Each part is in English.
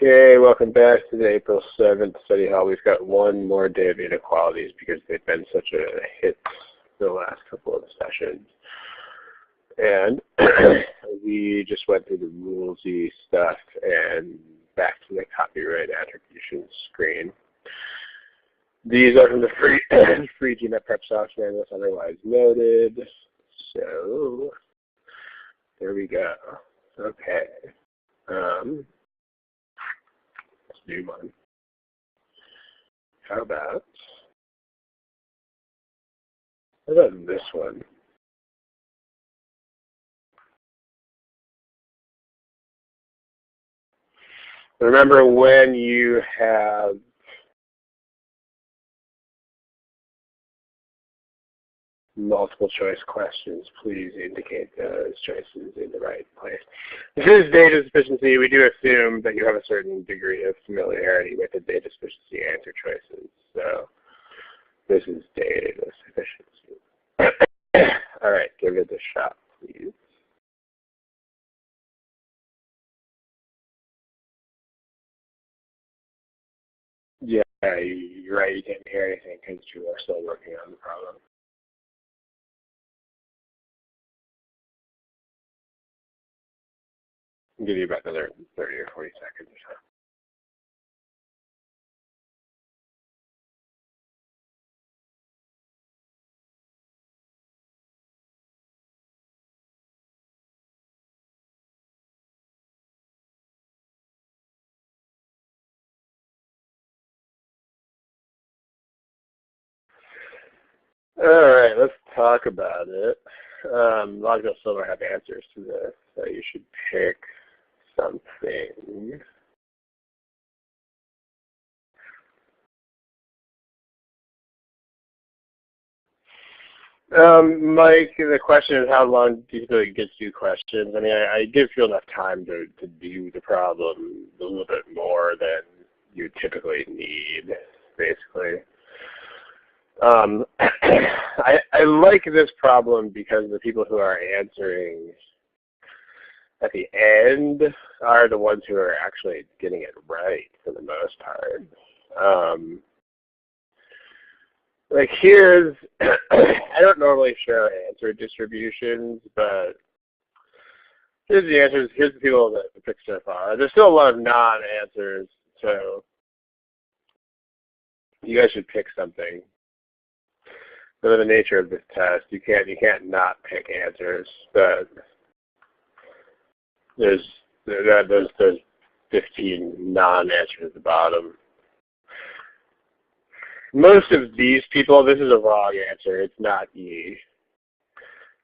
Okay, welcome back to the April 7th study hall. We've got one more day of inequalities because they've been such a hit the last couple of sessions. And we just went through the rulesy stuff and back to the copyright attribution screen. These are from the free GMAT prep software unless otherwise noted. So there we go. Okay. Let's do one. How about this one? Remember, when you have multiple choice questions, please indicate those choices in the right place. This is data sufficiency. We do assume that you have a certain degree of familiarity with the data sufficiency answer choices. So this is data sufficiency. All right, give it a shot, please. Yeah, you're right. You can't hear anything because you are still working on the problem. I'll give you about another 30 or 40 seconds or so. All right, let's talk about it. Logical still don't have answers to this, so you should pick something. Mike, the question is how long do you feel it gets you questions? I mean, I give you enough time to do the problem a little bit more than you typically need, basically. I like this problem because the people who are answering at the end are the ones who are actually getting it right for the most part. Like here's, I don't normally show answer distributions, but here's the answers. Here's the people that picked so far. There's still a lot of non-answers, so you guys should pick something. But the nature of this test, you can't not pick answers. But there's 15 non-answers at the bottom. Most of these people, this is a wrong answer. It's not E.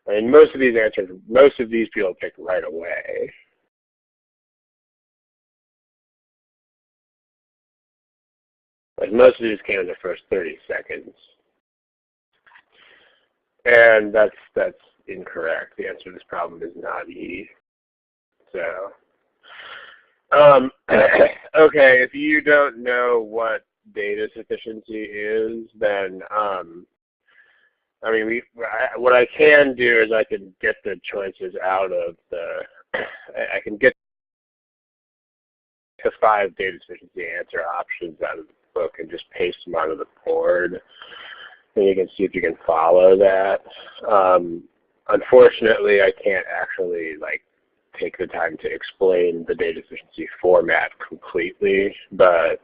I mean, most of these answers, most of these people picked right away. Like most of these came in the first 30 seconds. And that's incorrect. The answer to this problem is not E. So, okay, if you don't know what data sufficiency is, then I mean, what I can do is I can get the choices out of the, I can get the 5 data sufficiency answer options out of the book and just paste them onto the board, and you can see if you can follow that. Unfortunately, I can't actually take the time to explain the data sufficiency format completely, but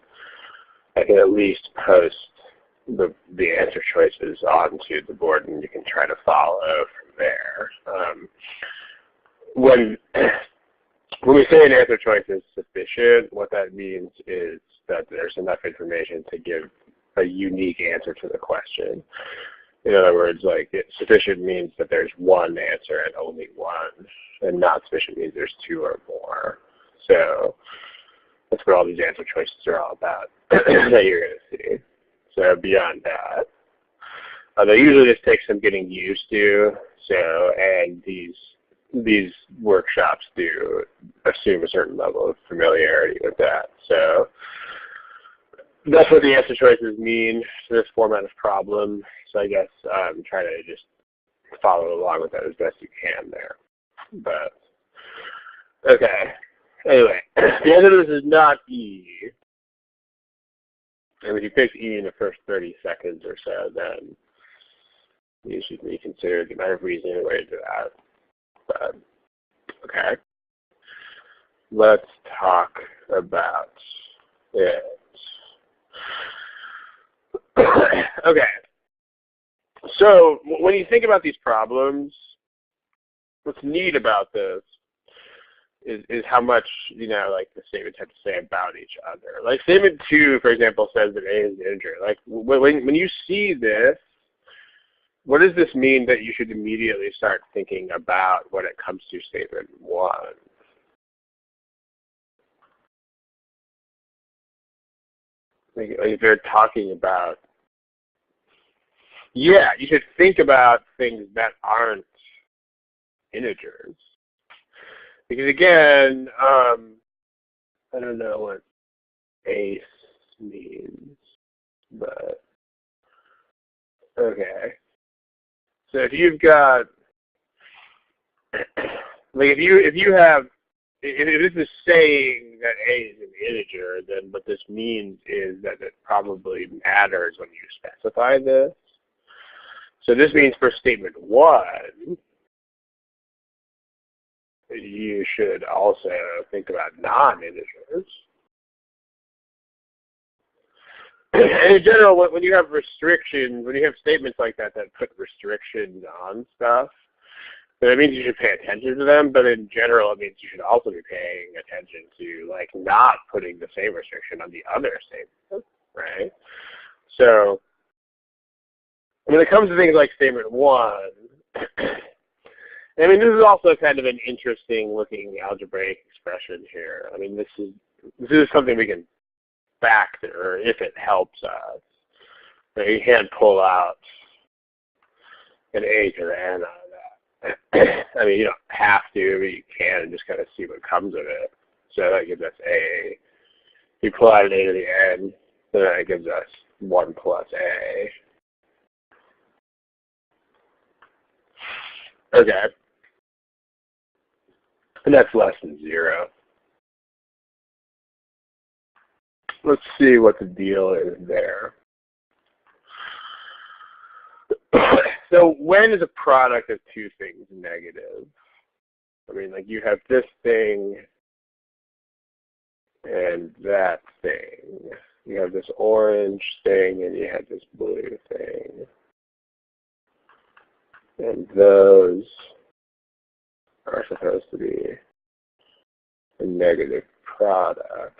I can at least post the answer choices onto the board, and you can try to follow from there. When we say an answer choice is sufficient, what that means is that there's enough information to give a unique answer to the question. In other words, sufficient means that there's one answer and only one, and not sufficient means there's 2 or more. So that's what all these answer choices are all about that you're going to see. So beyond that, they usually just take some getting used to. So, and these workshops do assume a certain level of familiarity with that. So that's what the answer choices mean to this format of problem. So I guess try to just follow along with that as best you can there. But okay, Anyway, the answer to this is not E. And if you picked E in the first 30 seconds or so, then you should reconsider the amount of reasoning related to that. But, okay. Let's talk about it. Okay. So when you think about these problems, what's neat about this is how much, like the statements have to say about each other. Like statement 2, for example, says that A is an integer. Like when you see this, what does this mean that you should immediately start thinking about when it comes to statement 1? Like if they're talking about, yeah, you should think about things that aren't integers. Because again, I don't know what ace means, but okay. So if you've got, like if this is saying that A is an integer, then what this means is that it probably matters when you specify this. So this means for statement 1, you should also think about non-integers. And in general, when you have restrictions, when you have statements like that that put restrictions on stuff, then it means you should pay attention to them, but in general, it means you should also be paying attention to, like, not putting the same restriction on the other statement, right? So when it comes to things like statement 1, I mean, this is also kind of an interesting looking algebraic expression here. I mean, this is something we can factor if it helps us. But you can't pull out an A to the N out of that. I mean, you don't have to, but you can and just kind of see what comes of it. So that gives us A. You pull out an A to the N, then that gives us 1 plus A. Okay. And that's less than 0. Let's see what the deal is there. So when is a product of two things negative? I mean, like you have this thing and that thing. You have this orange thing and you have this blue thing. And those are supposed to be a negative product.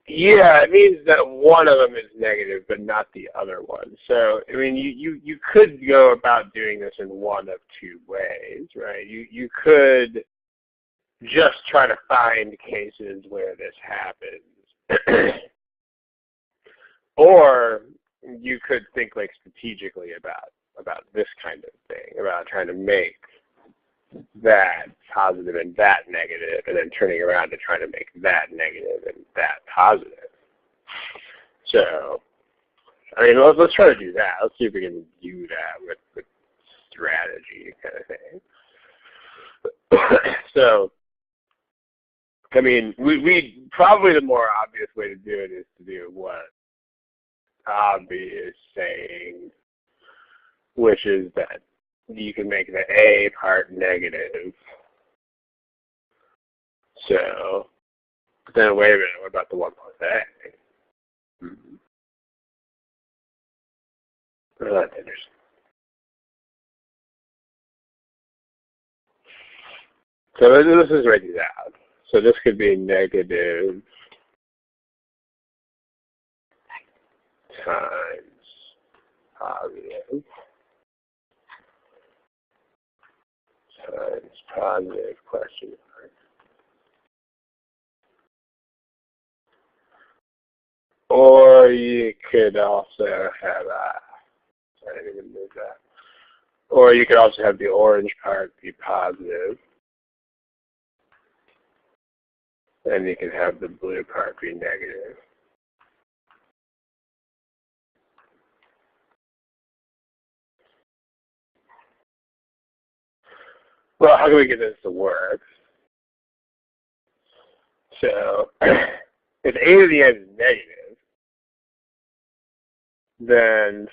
Yeah, it means that one of them is negative, but not the other one. So, I mean, you could go about doing this in one of two ways, right? You could just try to find cases where this happens. Or you could think like strategically about this kind of thing, about trying to make that positive and that negative, and then turning around to try to make that negative and that positive. So, I mean, let's try to do that. Let's see if we can do that with strategy kind of thing. So, I mean, we probably the more obvious way to do it is to do what Abby is saying, which is that you can make the A part negative. So, then wait a minute, what about the 1 plus A? Oh, that's interesting. So this is writing out. So this could be negative times positive times positive question mark. Or you could also have I didn't even move that. Or you could also have the orange part be positive, and you can have the blue part be negative. Well, how can we get this to work? So if a to the n is negative, then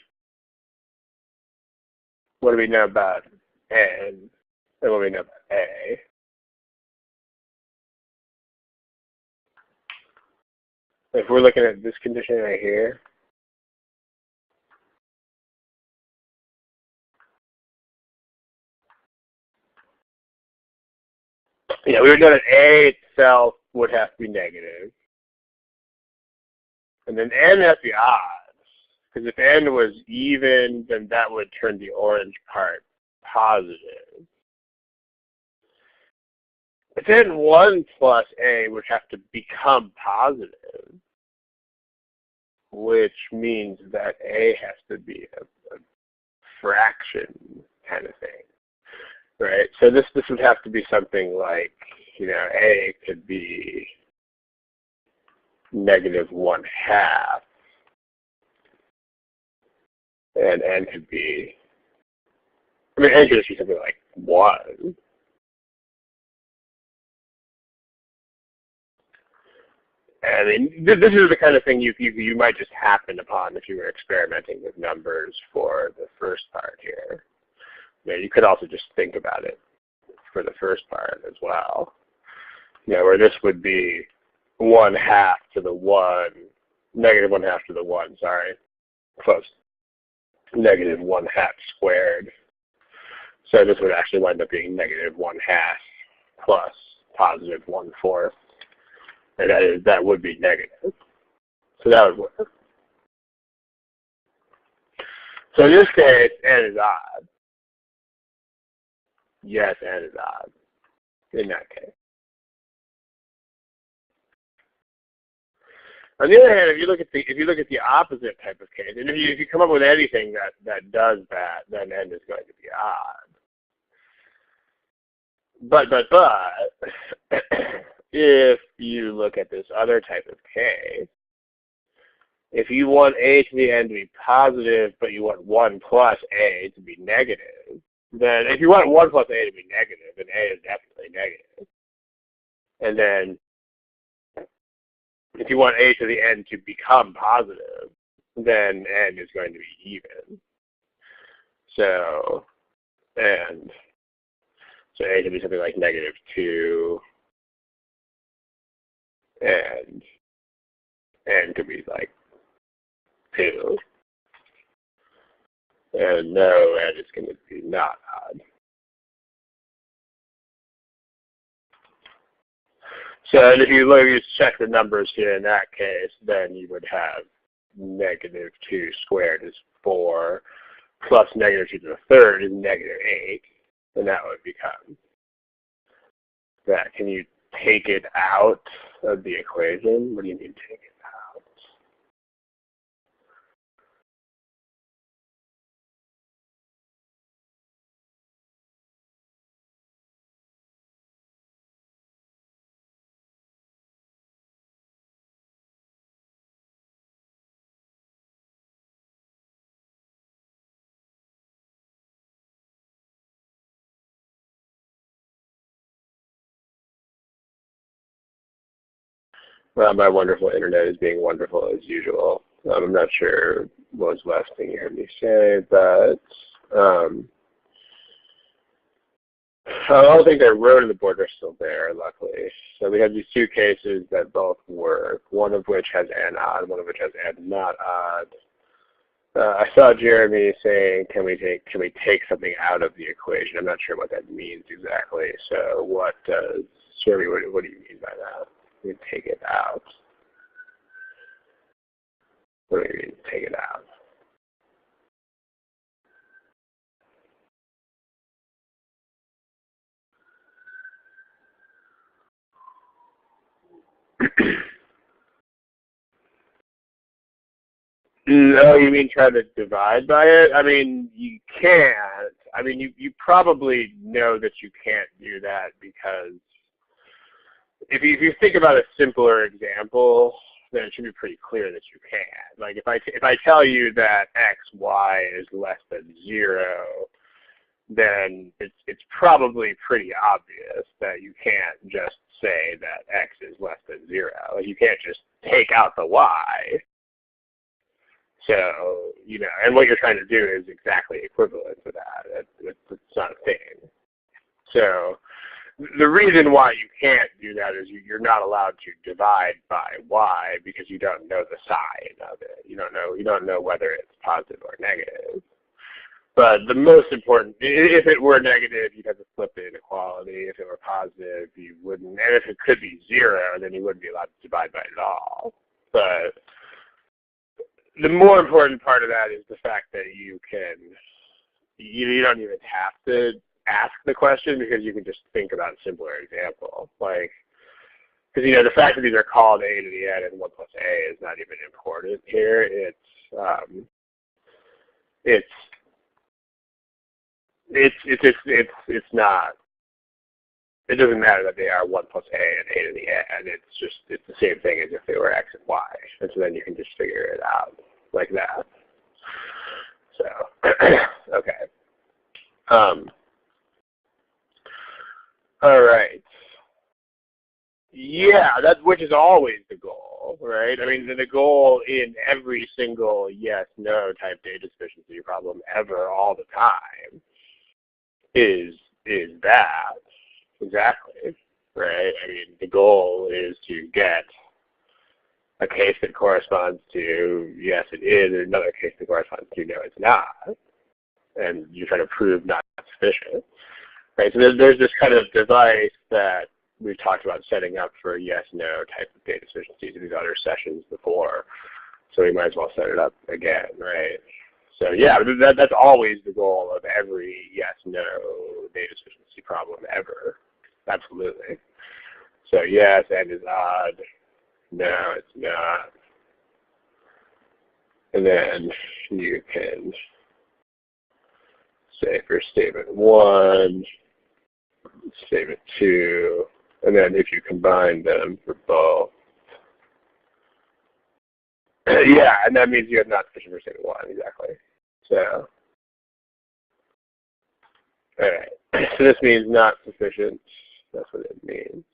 what do we know about n? And what do we know about a? If we're looking at this condition right here, we would know that a itself would have to be negative. And then n has to be odd. Because if n was even, then that would turn the orange part positive. But then 1 plus a would have to become positive, which means that a has to be a fraction kind of thing, right? So this would have to be something like, a could be -1/2, and n could be, n could just be something like 1. I mean, this is the kind of thing you might just happen upon if you were experimenting with numbers for the first part here. You could also just think about it for the first part as well. Where this would be 1/2 to the 1, -1/2 to the 1, sorry, close, -1/2 squared. So this would actually wind up being -1/2 plus +1/4. And that would be negative. So that would work. So in this case, n is odd. Yes, n is odd in that case. On the other hand, if you look at the opposite type of case, and if you come up with anything that does that, then n is going to be odd. But if you look at this other type of case, if you want a to the n to be positive, but you want 1 plus a to be negative, then if you want 1 plus a to be negative, then a is definitely negative. And then if you want a to the n to become positive, then n is going to be even. So a could be something like -2, and n could be like 2. And no, n is going to be not odd. So if you check the numbers here in that case, then you would have -2 squared is 4, plus -2 to the third is -8, and that would become that. Can you take it out of the equation? What do you mean take it out? Well, my wonderful internet is being wonderful as usual. I'm not sure what was the last thing you heard me say, but I don't think the row and the board are still there, luckily. So we have these two cases that both work, one of which has n odd, one of which has n not odd. I saw Jeremy saying, can we take something out of the equation? I'm not sure what that means exactly. So what does, Jeremy, what do you mean by that? You take it out. What do you mean take it out? No, you mean try to divide by it? I mean, you can't. I mean, you probably know that you can't do that because if you think about a simpler example, then it should be pretty clear that you can. Like if I tell you that x, y is less than 0, then it's probably pretty obvious that you can't just say that x is less than 0. Like, you can't just take out the y. So, and what you're trying to do is exactly equivalent to that. It's not a thing. So the reason why you can't do that is you're not allowed to divide by y because you don't know the sign of it. You don't know whether it's positive or negative. But the most important, if it were negative, you'd have to flip the inequality. If it were positive, you wouldn't. And if it could be 0, then you wouldn't be allowed to divide by it at all. But the more important part of that is the fact that you don't even have to ask the question because you can just think about a simpler example. Like, because, the fact that these are called a to the n and 1 plus a is not even important here. It's not. It doesn't matter that they are 1 plus a and a to the n. It's the same thing as if they were x and y. And so then you can just figure it out like that. So, okay. All right. Yeah, which is always the goal, right? I mean, the goal in every single yes/no type data sufficiency problem ever, all the time, is that exactly, right? I mean, the goal is to get a case that corresponds to yes, it is, and another case that corresponds to no, it's not, and you try to prove not sufficient, right? So there's this kind of device that we've talked about setting up for yes/no type of data sufficiencies in these other sessions before, so we might as well set it up again, right? So yeah, that's always the goal of every yes/no data sufficiency problem ever. Absolutely. So yes, and is odd. No, it's not. And then you can say for statement 1, statement 2, and then if you combine them for both. Yeah, and that means you have not sufficient for statement 1, exactly. So, all right. So this means not sufficient. That's what it means.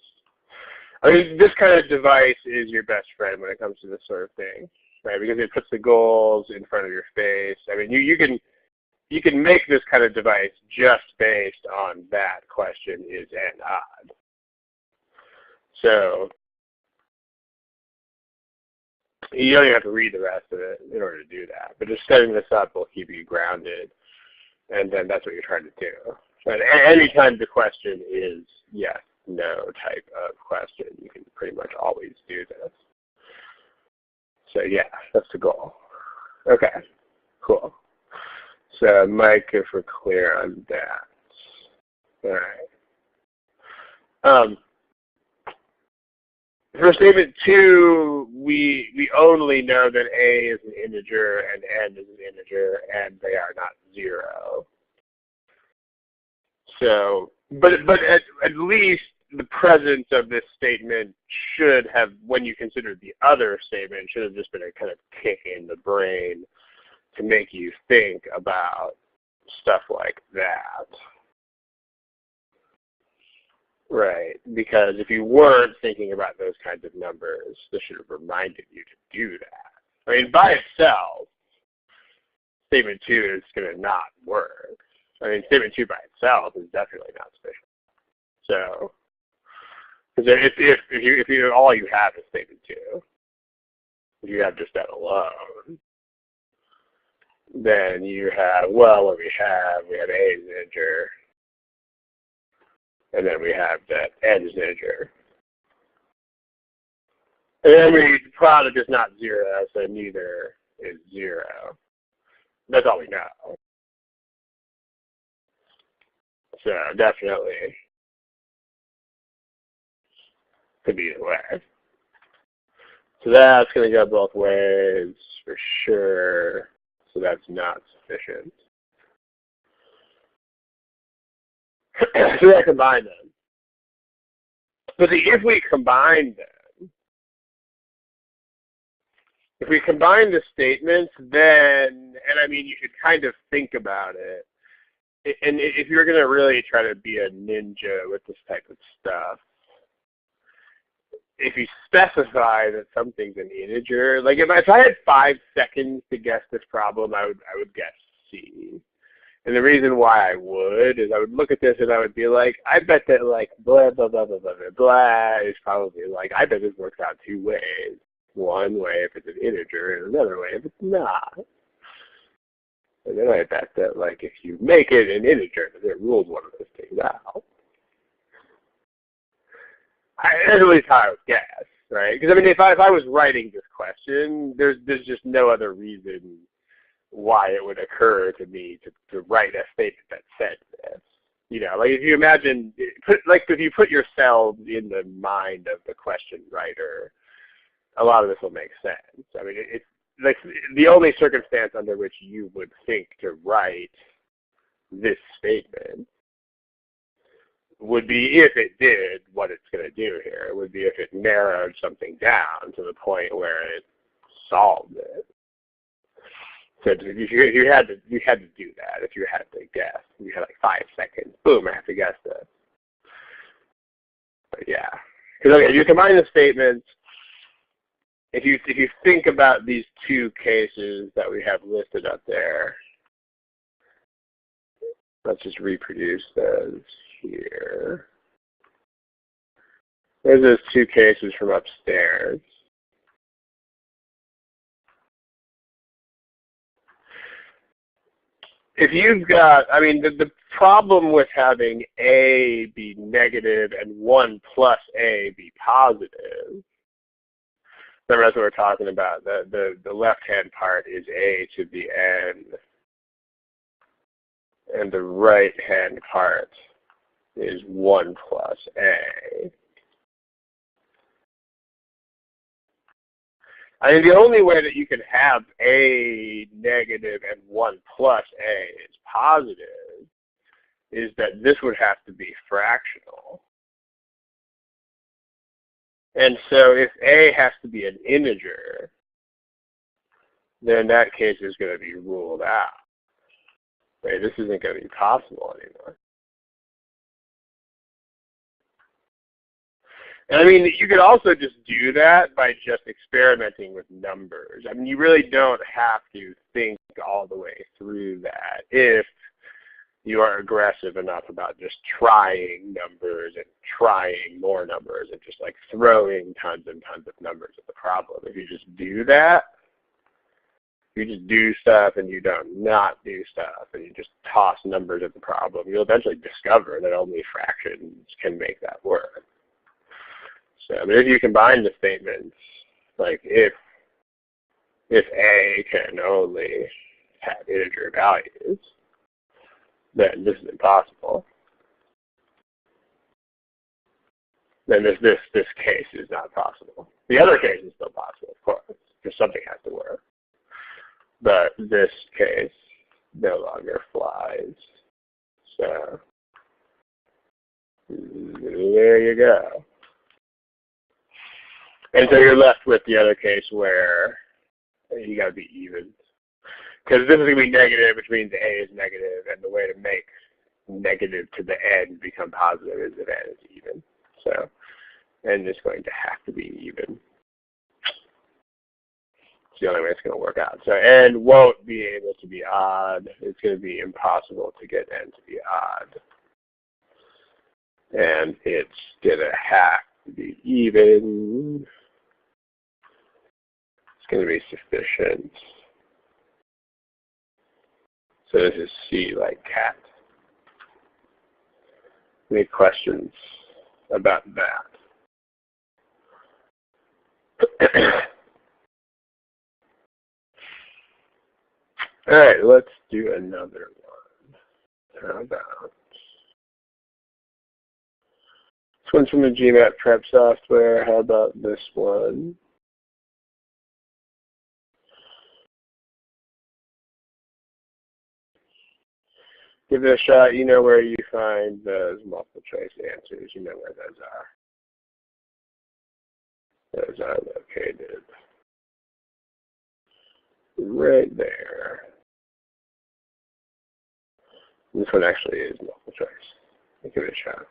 I mean, this kind of device is your best friend when it comes to this sort of thing, right? Because it puts the goals in front of your face. I mean, you can make this kind of device just based on that question, is n odd. So you don't even have to read the rest of it in order to do that. But just setting this up will keep you grounded, and then that's what you're trying to do. But anytime the question is yes, no type of question, you can pretty much always do this. So yeah, that's the goal. Okay, cool. So Mike, if we're clear on that. All right. For statement 2, we only know that a is an integer and n is an integer, and they are not 0. So, but at least the presence of this statement should have, when you consider the other statement, should have just been a kind of kick in the brain to make you think about stuff like that. Right, because if you weren't thinking about those kinds of numbers, this should have reminded you to do that. I mean, by itself, statement 2 is going to not work. I mean, statement 2 by itself is definitely not sufficient. So, because if you all you have is statement 2, if you have just that alone, then you have, well, what we have a is an integer, and then we have that n is an integer. And then the product is not 0, so neither is 0. That's all we know. So definitely could be either way. So that's going to go both ways for sure. So that's not sufficient. So we combine them. But if we combine them, if we combine the statements, then, and I mean, you should kind of think about it. and if you're going to really try to be a ninja with this type of stuff, if you specify that something's an integer, like if I had 5 seconds to guess this problem, I would guess C. And the reason why I would is I would look at this and I would be like, I bet that like blah, blah, blah, blah, blah, blah, blah is probably like, I bet this works out 2 ways. One way if it's an integer and another way if it's not. And then I bet that like if you make it an integer, it rules one of those things out. That's at least how I would guess, right? Because I mean, if I was writing this question, there's just no other reason why it would occur to me to write a statement that said this. You know, like if you imagine, if you put yourself in the mind of the question writer, a lot of this will make sense. I mean, it's like the only circumstance under which you would think to write this statement would be if it did what it's going to do here. It would be if it narrowed something down to the point where it solved it. So if you had to do that, if you had to guess, you had like 5 seconds, boom, I have to guess this. But yeah, because okay, if you combine the statements, if you think about these 2 cases that we have listed up there, let's just reproduce those here. There's those 2 cases from upstairs. If you've got, I mean, the problem with having A be negative and 1 plus A be positive, remember that's what we're talking about. The left-hand part is A to the n, and the right-hand part is 1 plus A. I mean, the only way that you can have A negative and 1 plus A is positive is that this would have to be fractional. And so if A has to be an integer, then that case is going to be ruled out. Right? This isn't going to be possible anymore. And I mean, you could also just do that by just experimenting with numbers. I mean, you really don't have to think all the way through that if you are aggressive enough about just trying numbers and trying more numbers and just like throwing tons and tons of numbers at the problem. If you just do that, you just do stuff and you don't not do stuff and you just toss numbers at the problem, you'll eventually discover that only fractions can make that work. So, I mean, if you combine the statements, like if A can only have integer values, then this is impossible. Then this case is not possible. The other case is still possible, of course, because something has to work. But this case no longer flies. So there you go. And so you're left with the other case where you got to be even. Because this is going to be negative, which means A is negative, and the way to make negative to the n become positive is if n is even. So n is going to have to be even. It's the only way it's going to work out. So n won't be able to be odd. It's going to be impossible to get n to be odd. And it's going to have to be even. It's going to be sufficient. So this is C like cat. Any questions about that? All right, let's do another one. How about this one's from the GMAT prep software. How about this one? Give it a shot. You know where you find those multiple choice answers. You know where those are. Those are located right there. This one actually is multiple choice. I'll give it a shot.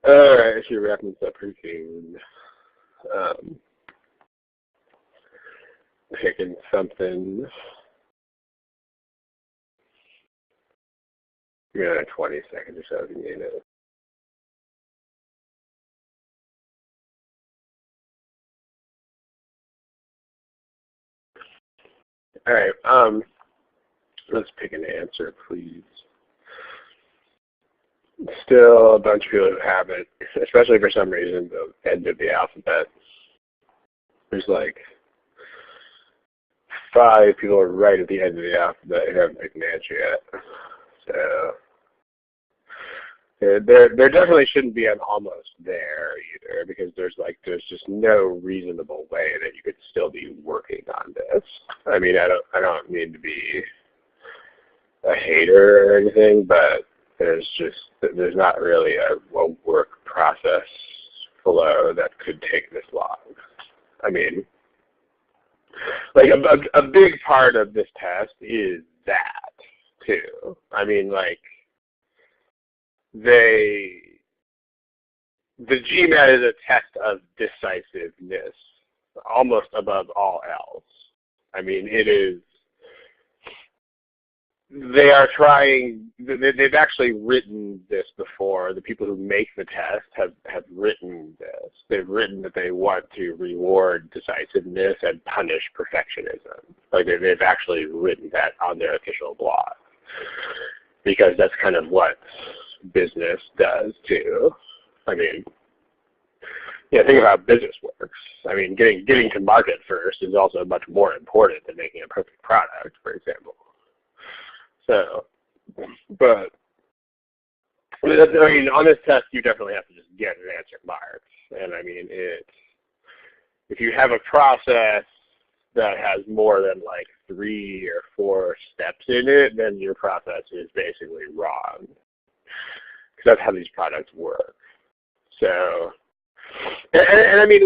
All right, if you're wrapping this up pretty soon, picking something. You're gonna 20 seconds or so if you need it. All right, let's pick an answer, please. Still a bunch of people who have it, especially for some reason, the end of the alphabet. There's like 5 people right at the end of the alphabet who haven't picked an answer yet. So there definitely shouldn't be an almost there either, because there's just no reasonable way that you could still be working on this. I mean, I don't mean to be a hater or anything, but there's not really a work process flow that could take this long. I mean, like a big part of this test is that too. I mean, like the GMAT is a test of decisiveness almost above all else. I mean, it is. They are trying, they've actually written this before. The people who make the test have written this. They've written that they want to reward decisiveness and punish perfectionism. Like they've actually written that on their official blog, because that's kind of what business does too. I mean, yeah, think about how business works. I mean, getting to market first is also much more important than making a perfect product, for example. So, but I mean, on this test, you definitely have to just get an answer marked. And I mean, if you have a process that has more than like 3 or 4 steps in it, then your process is basically wrong. Because that's how these products work. So, and I mean,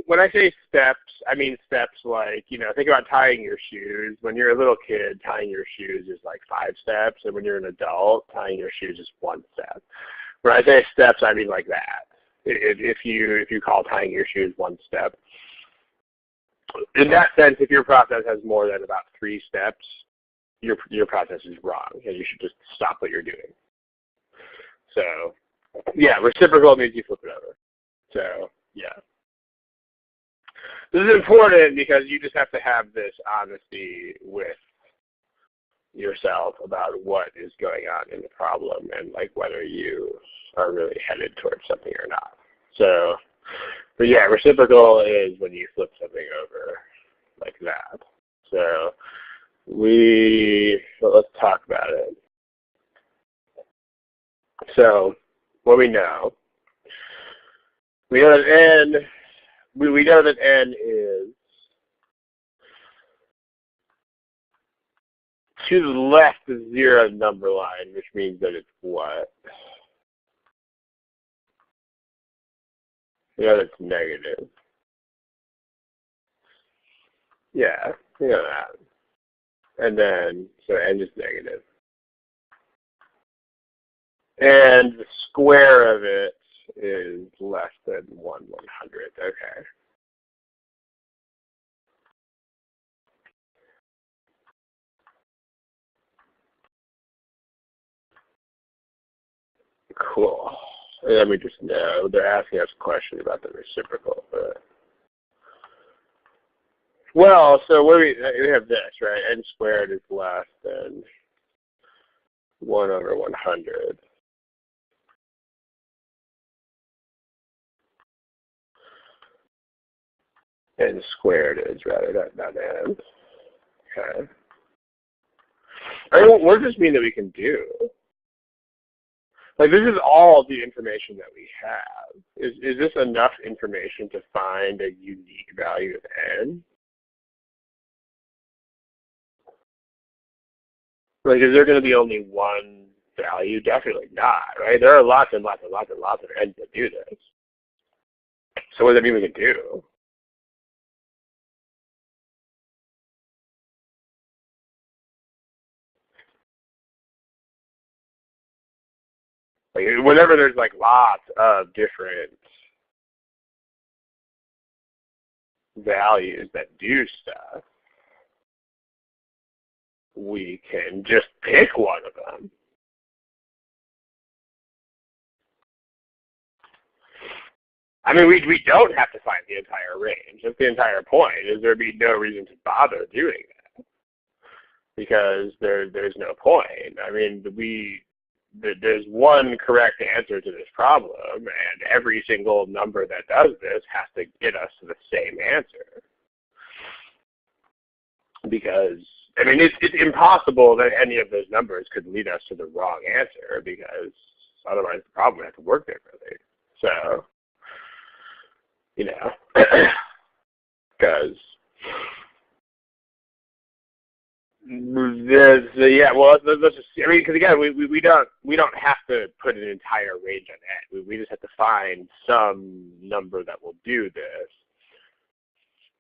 when I say steps, I mean steps like, you know, think about tying your shoes. When you're a little kid, tying your shoes is like 5 steps, and when you're an adult, tying your shoes is 1 step. When I say steps, I mean like that. If you call tying your shoes 1 step, in that sense, if your process has more than about 3 steps, your process is wrong, and you should just stop what you're doing. So, yeah, reciprocal means you flip it over. So, yeah. This is important because you just have to have this honesty with yourself about what is going on in the problem and like whether you are really headed towards something or not. So, but yeah, reciprocal is when you flip something over like that. So let's talk about it. So what we know that n is to the left of 0 number line, which means that it's what? You know, it's negative. Yeah, you know that. And then, so n is negative. And the square of it is less than 1/100. Okay. Cool. And then we just know they're asking us a question about the reciprocal. But, well, so we have this, right? N squared is less than 1/100. N squared is rather not n. Okay. I mean, what does this mean that we can do? Like, this is all the information that we have. Is this enough information to find a unique value of n? Like, is there going to be only one value? Definitely not, right? There are lots and lots and lots and lots of ends that do this. So what does that mean we can do? Like, whenever there's like lots of different values that do stuff, we can just pick one of them. I mean, we don't have to find the entire range. That's the entire point, is there'd be no reason to bother doing that, because there's no point. I mean, there's one correct answer to this problem, and every single number that does this has to get us to the same answer. Because, I mean, it's impossible that any of those numbers could lead us to the wrong answer, because otherwise the problem would have to work differently. So, you know, because let's just, I mean, because again, we don't have to put an entire range on n. We just have to find some number that will do this,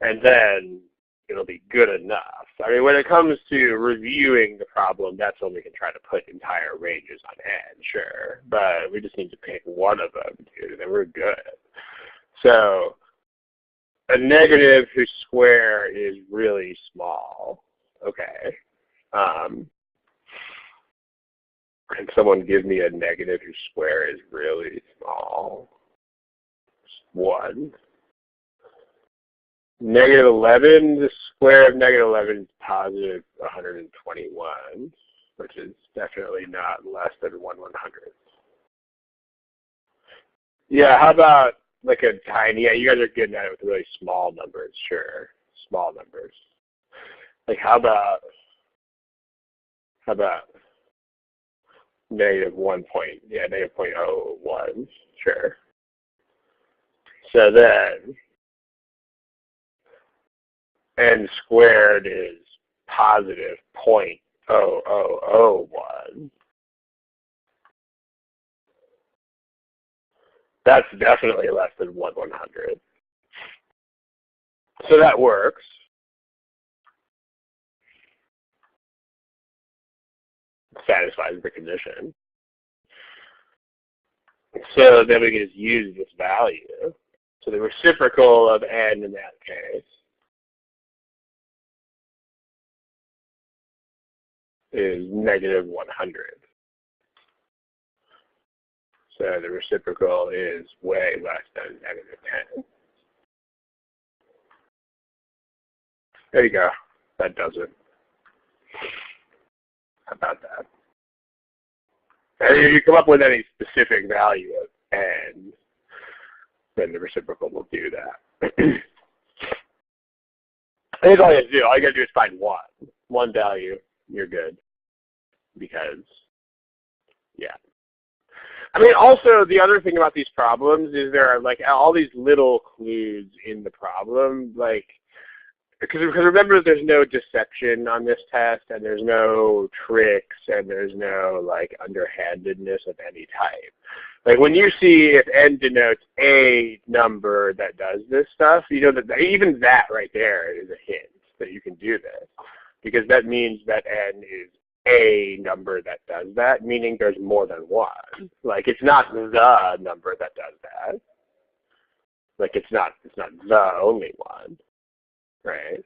and then it'll be good enough. I mean, when it comes to reviewing the problem, that's when we can try to put entire ranges on n, sure, but we just need to pick one of them, dude, and then we're good. So a negative whose square is really small. Okay. Can someone give me a negative whose square is really small? 1. Negative 11, the square of negative 11 is positive 121, which is definitely not less than 1/100th. Yeah, how about like a tiny, yeah, you guys are getting at it with really small numbers, sure. Small numbers. Like how about negative 0.01, sure. So then n squared is positive 0.0001. That's definitely less than 1/100th. So that works. Satisfies the condition. So then we can just use this value. So the reciprocal of n in that case is negative 100. So the reciprocal is way less than negative 10. There you go. That does it. How about that? And if you come up with any specific value of n, then the reciprocal will do that. That's all you have to do. All you got to do is find one value. You're good. Because, yeah. I mean, also, the other thing about these problems is there are, like, all these little clues in the problem, like, because remember, there's no deception on this test, and there's no tricks, and there's no, like, underhandedness of any type. Like, when you see if n denotes a number that does this stuff, you know that even that right there is a hint that you can do this, because that means that n is a number that does that, meaning there's more than one. Like, it's not the number that does that. Like, it's not the only one, right?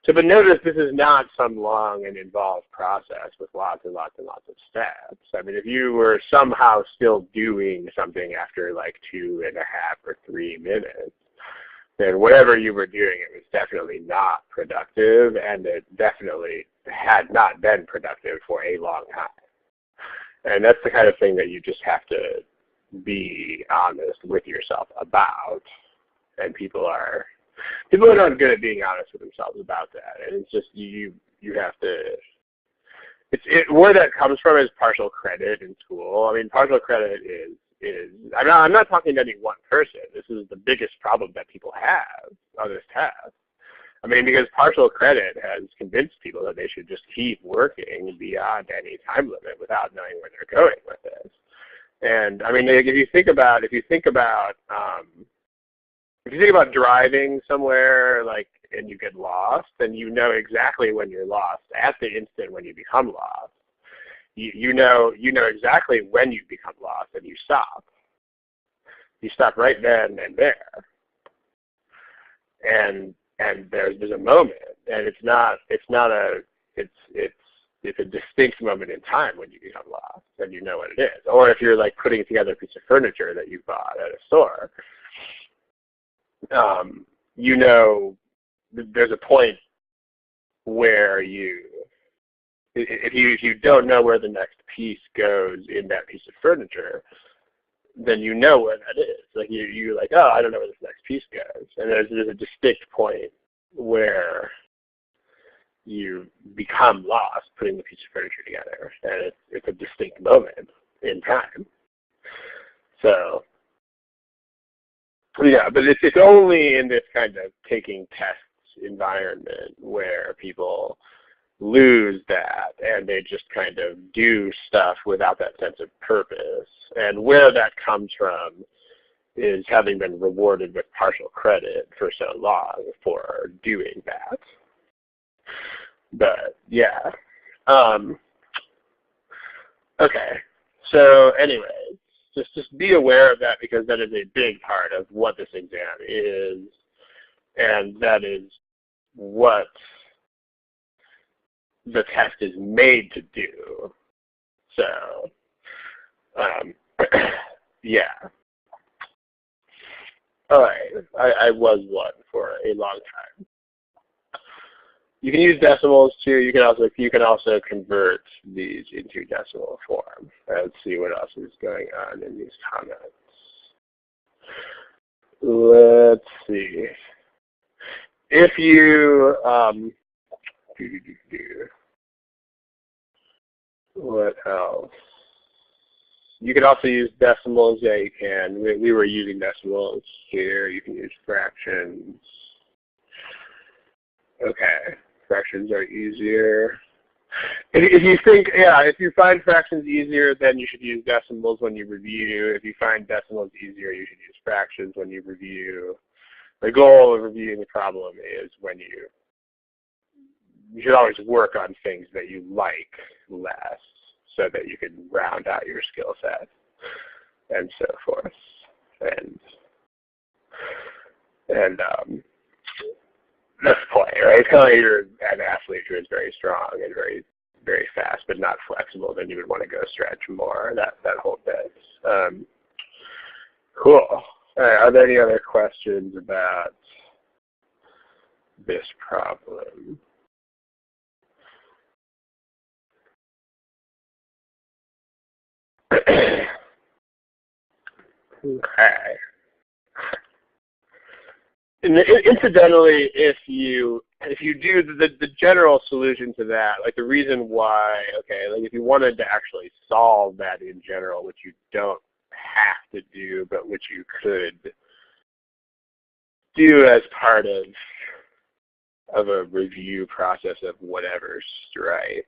So, but notice this is not some long and involved process with lots and lots and lots of steps. I mean, if you were somehow still doing something after like 2.5 or 3 minutes, then whatever you were doing, it was definitely not productive, and it definitely had not been productive for a long time. And that's the kind of thing that you just have to be honest with yourself about. And people are not good at being honest with themselves about that. And it's just you have to. Where that comes from is partial credit in school. I mean, partial credit is. I'm not talking to any one person. This is the biggest problem that people have on this test. I mean, because partial credit has convinced people that they should just keep working beyond any time limit without knowing where they're going with this. And I mean, if you think about driving somewhere, like, and you get lost, then you know exactly when you're lost at the instant when you become lost. You know exactly when you become lost, and you stop. You stop right then and there. And there's a moment, and it's a distinct moment in time when you become lost, and you know what it is. Or if you're like putting together a piece of furniture that you bought at a store, you know there's a point where if you don't know where the next piece goes in that piece of furniture, then you know where that is. Like you're like, oh, I don't know where this next piece goes. And there's a distinct point where you become lost putting the piece of furniture together, and it's a distinct moment in time. So, yeah, but it's only in this kind of taking tests environment where people lose that, and they just kind of do stuff without that sense of purpose. And where that comes from is having been rewarded with partial credit for so long for doing that. But yeah. Okay. So anyway, just be aware of that, because that is a big part of what this exam is, and that is what the test is made to do. So, yeah. All right. I was one for a long time. You can use decimals too. You can also convert these into decimal form. Let's see what else is going on in these comments. Let's see. If you what else? You can also use decimals. Yeah, you can. We were using decimals here. You can use fractions. Okay, fractions are easier. If you find fractions easier, then you should use decimals when you review. If you find decimals easier, you should use fractions when you review. The goal of reviewing the problem is when you should always work on things that you like less, so that you can round out your skill set and so forth. And that's play, right? It's kind of like you're an athlete who is very strong and very, very fast, but not flexible. Then you would want to go stretch more. That whole bit. Cool. All right, are there any other questions about this problem? Okay. And incidentally, if you do the general solution to that, like the reason why, okay, like if you wanted to actually solve that in general, which you don't have to do, but which you could do as part of a review process of whatever stripe.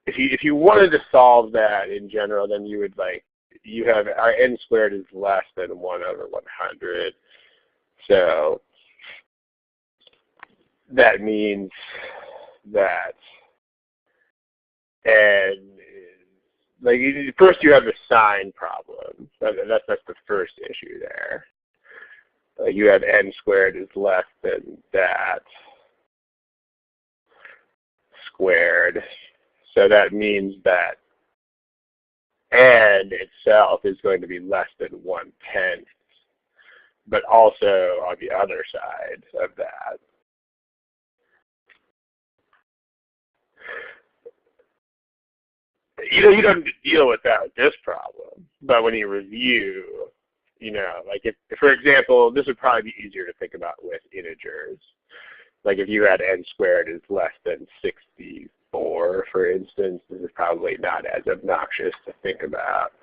If you wanted to solve that in general, then you would you have our n squared is less than 1 over 100. So that means that n is, first you have the sign problem. That's the first issue there. You have n squared is less than that squared. So that means that n itself is going to be less than 1/10, but also on the other side of that. You don't deal with that with this problem, but when you review, like if, for example, this would probably be easier to think about with integers. Like if you had n squared is less than 64, for instance, this is probably not as obnoxious to think about.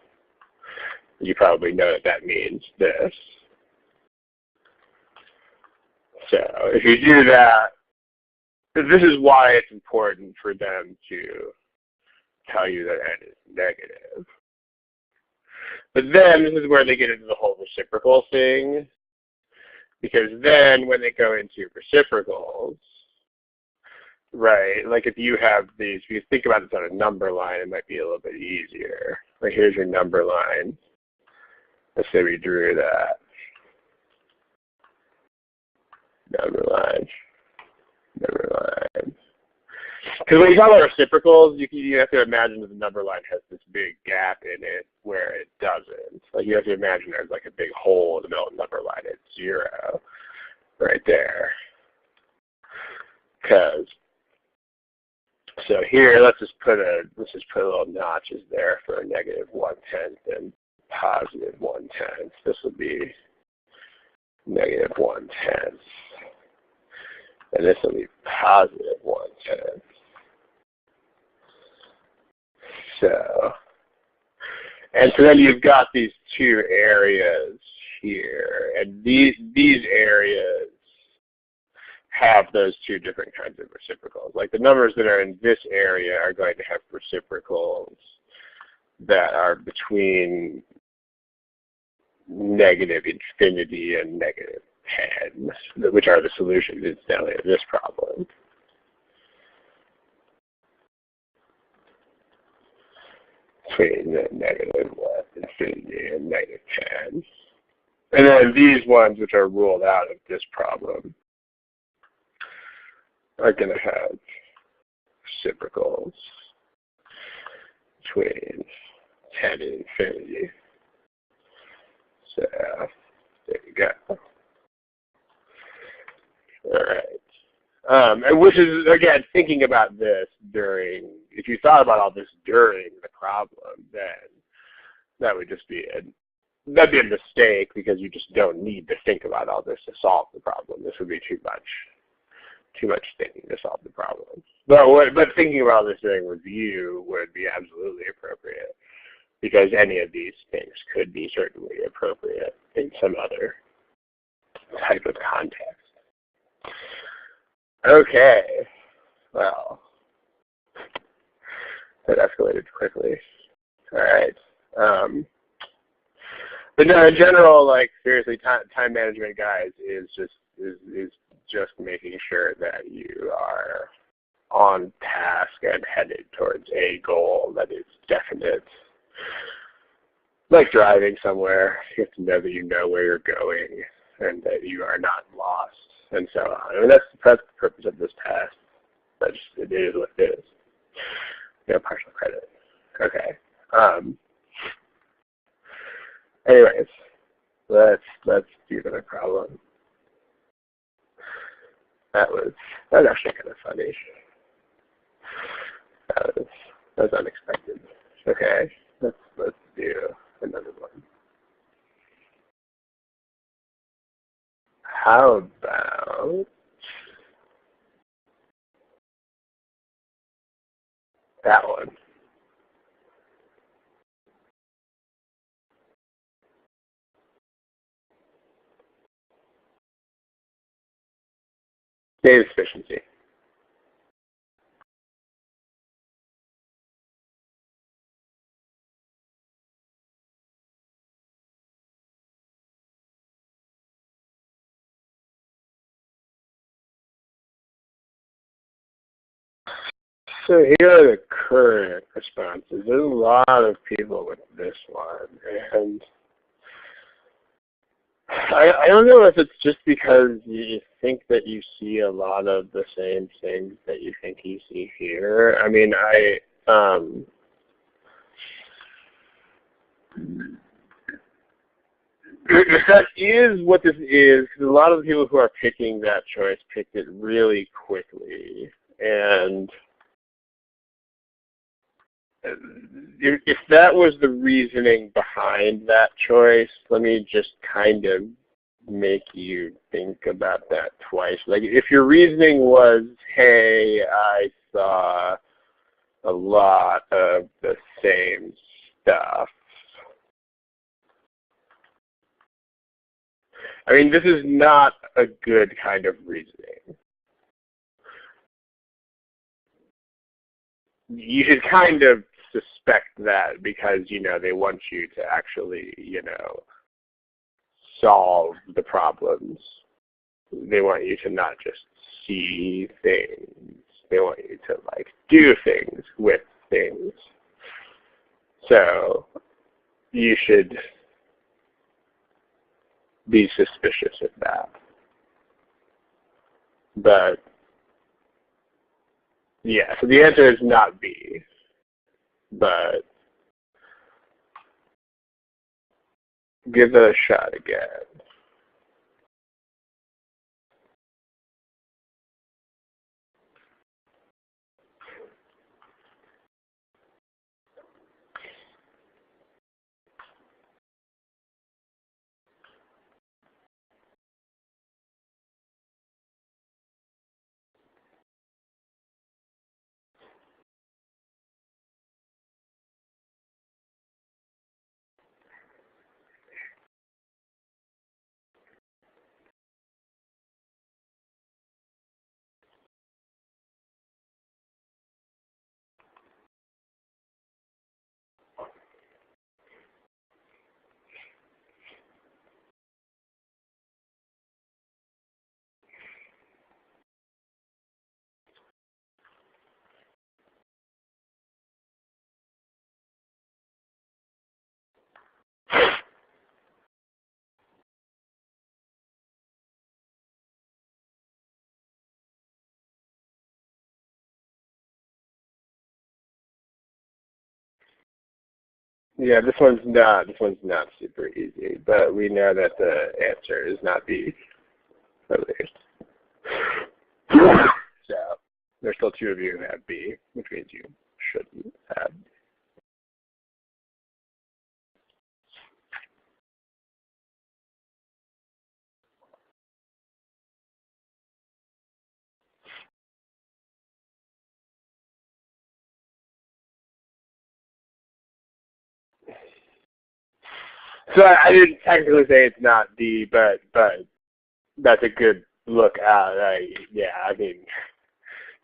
You probably know that means this. So if you do that, this is why it's important for them to tell you that n is negative. But then this is where they get into the whole reciprocal thing, because then when they go into reciprocals, right, like if you have these, if you think about this on a number line, it might be a little bit easier. Like here's your number line. Let's say we drew that. Number line. Because when you talk about reciprocals, you have to imagine that the number line has this big gap in it where it doesn't. Like you have to imagine there's like a big hole in the middle of the number line at 0 right there. So here, let's just put a little notches there for a -1/10 and +1/10. This will be -1/10. And this will be +1/10. And so then you've got these two areas here, and these areas have those two different kinds of reciprocals. Like the numbers that are in this area are going to have reciprocals that are between -infinity and -10, which are the solutions incidentally of this problem. Between -1 and -10. And then these ones which are ruled out of this problem are going to have reciprocals between 10 and infinity. So there you go. All right. And which is, again, thinking about this if you thought about all this during the problem, then that would just be that'd be a mistake because you just don't need to think about all this to solve the problem. This would be too much thinking to solve the problem. But thinking about this during review would be absolutely appropriate because any of these things could be certainly appropriate in some other type of context. Okay, well, that escalated quickly. All right. But no, in general, like seriously, time management, guys, is just making sure that you are on task and headed towards a goal that is definite. Like driving somewhere, you have to know that you know where you're going and that you are not lost, and so on. I mean, that's the purpose of this test. But it is what it is. Partial credit. Okay. Anyways, let's do the problem. That was actually kind of funny. That was unexpected. Okay, let's do another one. How about that one? Data sufficiency. So here are the current responses. There's a lot of people with this one, and I don't know if it's just because you think that you see a lot of the same things that you think you see here. I mean, if that is what this is, because a lot of the people who are picking that choice picked it really quickly, and if that was the reasoning behind that choice, let me just kind of make you think about that twice. Like if your reasoning was, hey, I saw a lot of the same stuff, I mean, this is not a good kind of reasoning. You should kind of suspect that because, they want you to actually, solve the problems. They want you to not just see things. They want you to, do things with things. So you should be suspicious of that. But, yeah, so the answer is not B. But give it a shot again. Yeah, this one's not super easy, but we know that the answer is not B, at least. So there's still 2 of you who have B, which means you shouldn't have B. So I didn't technically say it's not D, but that's a good look at. Yeah, I mean,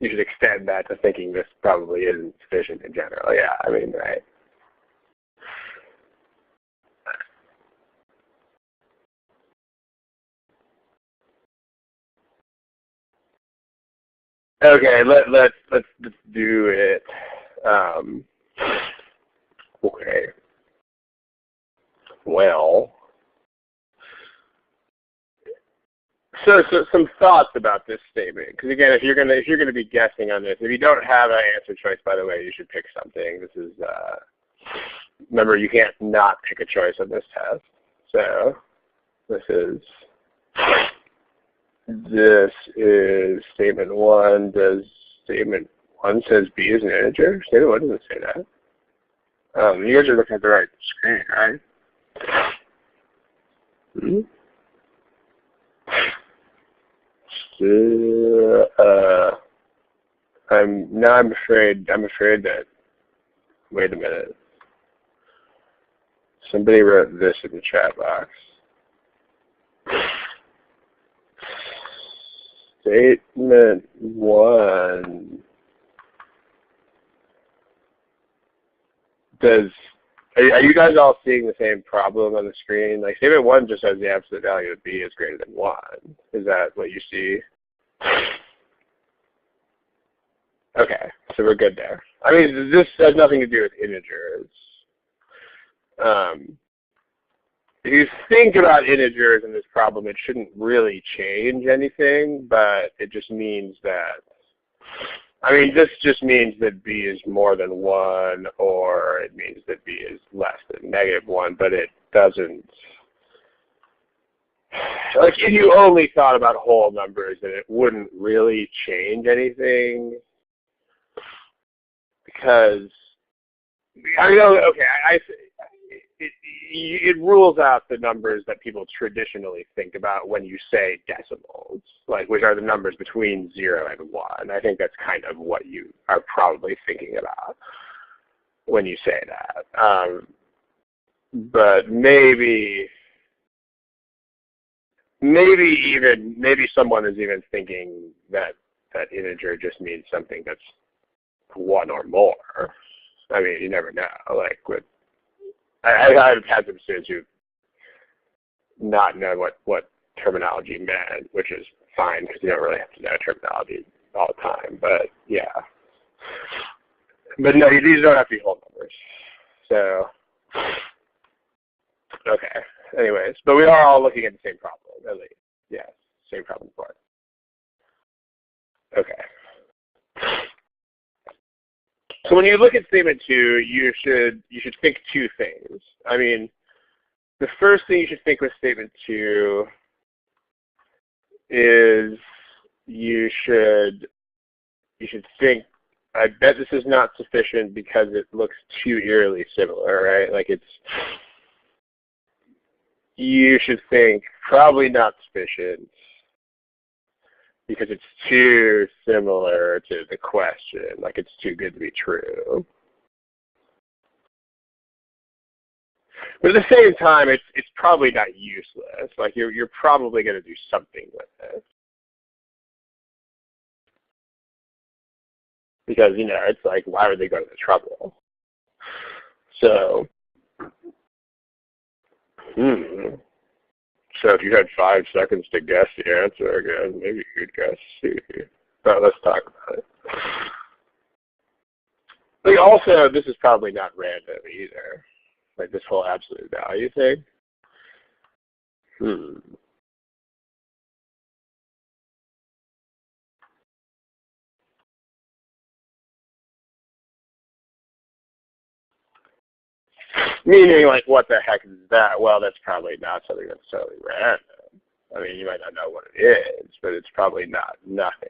you should extend that to thinking this probably isn't sufficient in general. Yeah, I mean, right. Okay, let's do it. Okay. Well, so some thoughts about this statement, because again, if you're gonna be guessing on this, if you don't have an answer choice, by the way, you should pick something. This is remember, you can't not pick a choice on this test. So this is statement 1. Does statement 1 says B is an integer? Statement 1 doesn't say that. You guys are looking at the right screen, right? I'm afraid that, wait a minute. Somebody wrote this in the chat box. Statement 1 are you guys all seeing the same problem on the screen? Like, statement 1 just says the absolute value of B is greater than 1. Is that what you see? Okay, so we're good there. I mean, this has nothing to do with integers. If you think about integers in this problem, it shouldn't really change anything, but it just means that, this just means that B is more than 1, or it means that B is less than -1, but it doesn't, like, if you only thought about whole numbers, then it wouldn't really change anything, because, it rules out the numbers that people traditionally think about when you say decimals, like, which are the numbers between 0 and 1. I think that's kind of what you are probably thinking about when you say that. But maybe maybe someone is even thinking that that integer just means something that's one or more. I mean, you never know. Like I've had some students who not know what terminology meant, which is fine because you don't really have to know terminology all the time. But yeah, but no, these don't have to be whole numbers. So okay. Anyways, but we are all looking at the same problem, at least. Yeah, same problem for it. Okay. So when you look at statement 2, you should think two things. I mean, the first thing you should think with statement 2 is you should think, I bet this is not sufficient because it looks too eerily similar, right? Like you should think probably not sufficient because it's too similar to the question, like it's too good to be true. But at the same time, it's probably not useless. Like you're probably going to do something with it. Because, it's like, why would they go to the trouble? So, So if you had 5 seconds to guess the answer again, maybe you'd guess C. But let's talk about it. Like also, this is probably not random either. Like this whole absolute value thing. Meaning, like, what the heck is that? Well, that's probably not something that's totally random. I mean, you might not know what it is, but it's probably not nothing.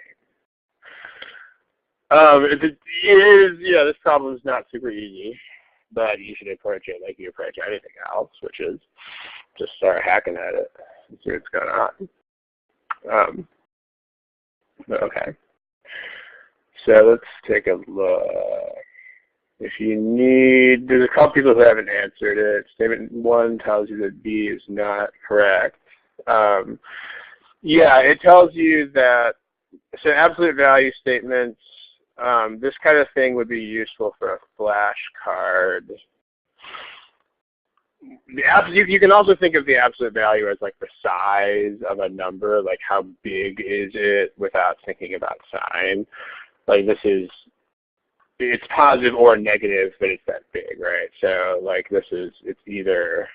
It is, this problem is not super easy, but you should approach it like you approach anything else, which is just start hacking at it and see what's going on. Okay. So let's take a look. If you need, there's a couple people who haven't answered it. Statement 1 tells you that B is not correct. Yeah, it tells you that, so absolute value statements, this kind of thing would be useful for a flashcard. You can also think of the absolute value as like the size of a number, like how big is it without thinking about sign. Like it's positive or negative, but it's that big, right? So like it's either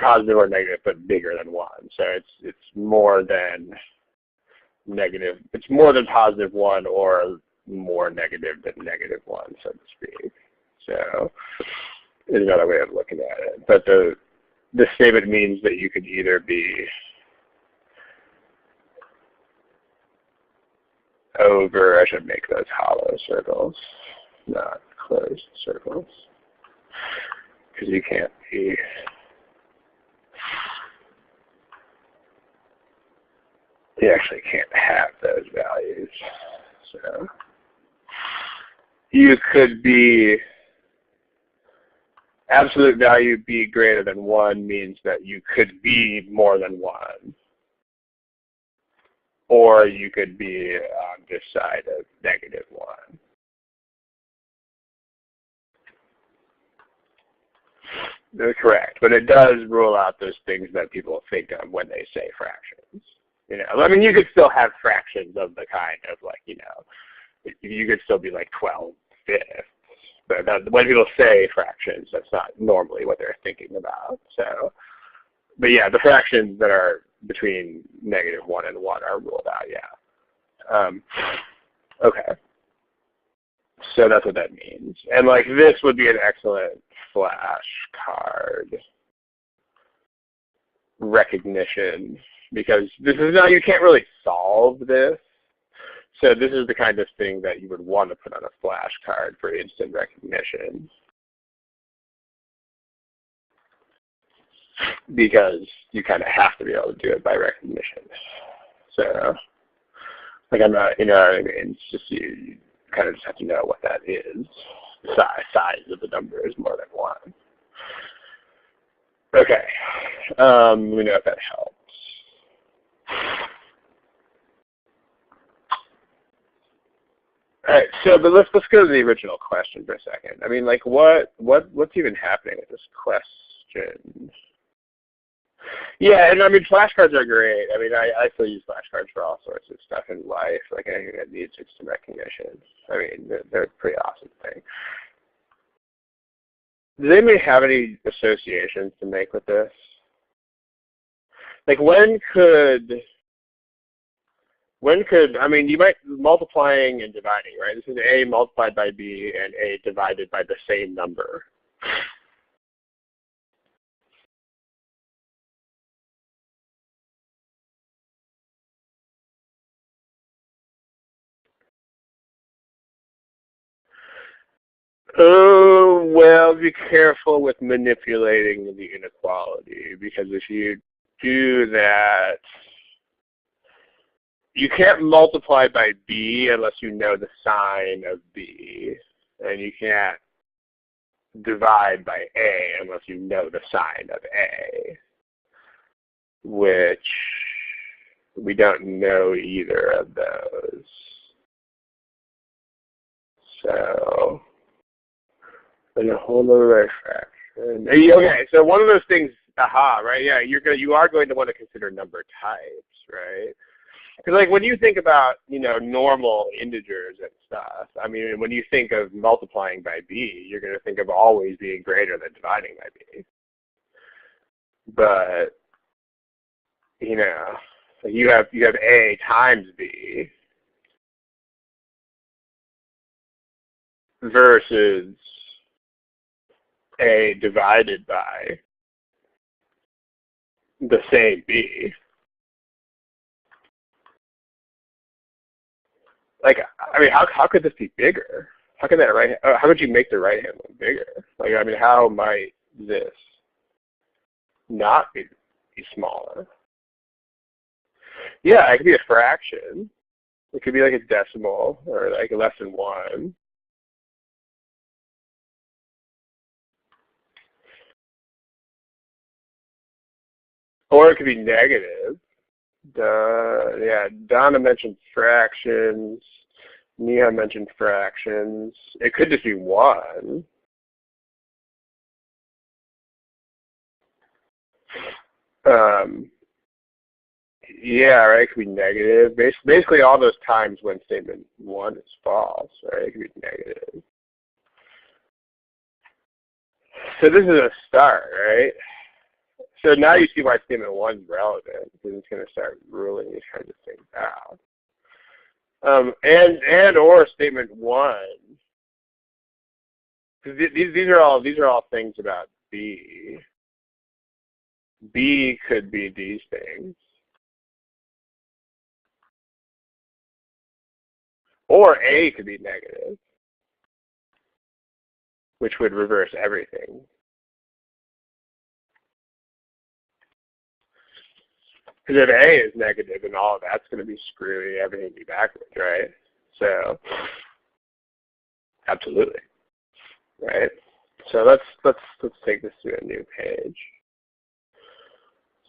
positive or negative, but bigger than 1. So it's more than negative. It's more than positive 1 or more negative than negative 1, so to speak. So is another way of looking at it. But this statement means that you could either be over, I should make those hollow circles, not closed circles, because you can't be, you actually can't have those values. So you could be, absolute value B greater than 1 means that you could be more than 1. Or you could be on this side of negative 1. That's correct, but it does rule out those things that people think of when they say fractions. I mean, you could still have fractions of the kind of like, you could still be like 12 fifths. But when people say fractions, that's not normally what they're thinking about. So, but yeah, the fractions that are between negative 1 and 1 are ruled out, yeah. Okay. So that's what that means. And like this would be an excellent flashcard recognition because this is not, you can't really solve this. So this is the kind of thing that you would want to put on a flashcard for instant recognition. Because you kind of have to be able to do it by recognition. So, like I'm not, what I mean? It's just you kind of just have to know what that is. The size of the number is more than 1. Okay. Let me know if that helps. All right, so but let's go to the original question for a second. I mean, like, what's even happening with this question? Yeah, and I mean, flashcards are great. I mean, I still use flashcards for all sorts of stuff in life, like anything that needs instant recognition. I mean, they're a pretty awesome thing. Does anybody have any associations to make with this? Like, when could, I mean, you might, multiplying and dividing, right? This is A multiplied by B and A divided by the same number. Oh, well, be careful with manipulating the inequality, because if you do that, you can't multiply by B unless you know the sign of B, and you can't divide by A unless you know the sign of A, which we don't know either of those. So, and a whole other fraction. Okay, so one of those things, right? Yeah, you are going to want to consider number types, right? Because like when you think about, normal integers and stuff, I mean, when you think of multiplying by B, you're going to think of always being greater than dividing by B. But, you have A times B versus A divided by the same B. Like, I mean, how could this be bigger? How could how could you make the right hand one bigger? Like, I mean, how might this not be smaller? Yeah, it could be a fraction. It could be like a decimal or like less than 1. Or it could be negative. Yeah, Donna mentioned fractions. Neha mentioned fractions. It could just be 1. Yeah, right, it could be negative. Basically all those times when statement 1 is false, right, it could be negative. So this is a start, right? So now you see why statement 1 is relevant, because it's going to start ruling these kinds of things out. And or statement 1, because these are all things about B. B could be these things. Or A could be negative, which would reverse everything. Because if A is negative, then all of that's going to be screwy, everything be backwards, right? So, absolutely, right? So let's take this to a new page.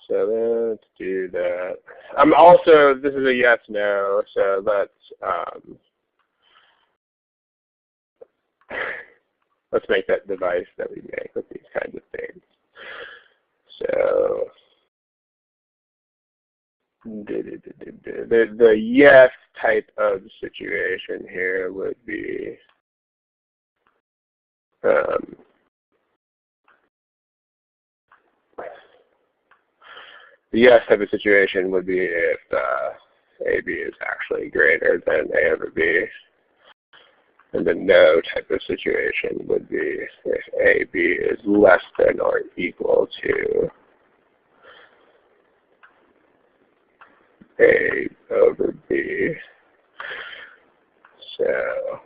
So let's do that. Also, this is a yes/no. So let's make that device that we make with these kinds of things. So the yes type of situation here would be the yes type of situation would be if AB is actually greater than A over B. And the no type of situation would be if AB is less than or equal to A over B. So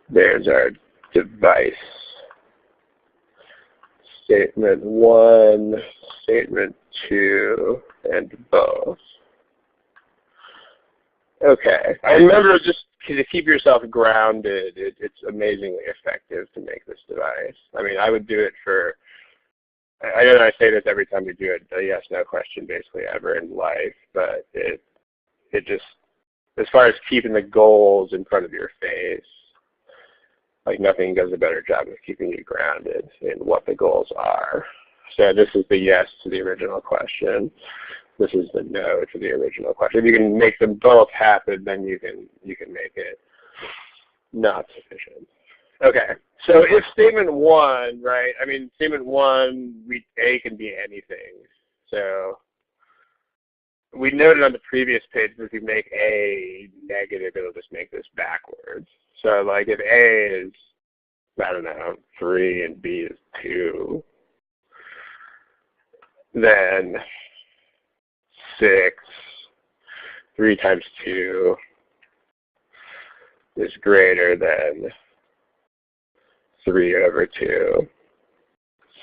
there's our device. Statement 1, statement 2, and both. Okay. I remember, just to keep yourself grounded, it's amazingly effective to make this device. I mean, I would do it for I know that I say this every time we do a yes/no question basically ever in life, but it just, as far as keeping the goals in front of your face, like nothing does a better job of keeping you grounded in what the goals are. So this is the yes to the original question. This is the no to the original question. If you can make them both happen, then you can make it not sufficient. Okay, so if statement one, right, I mean, statement one, A can be anything. So we noted on the previous page that if you make A negative, it'll just make this backwards. So like if A is, I don't know, 3 and B is 2, then 6, 3 times 2 is greater than 3 over 2.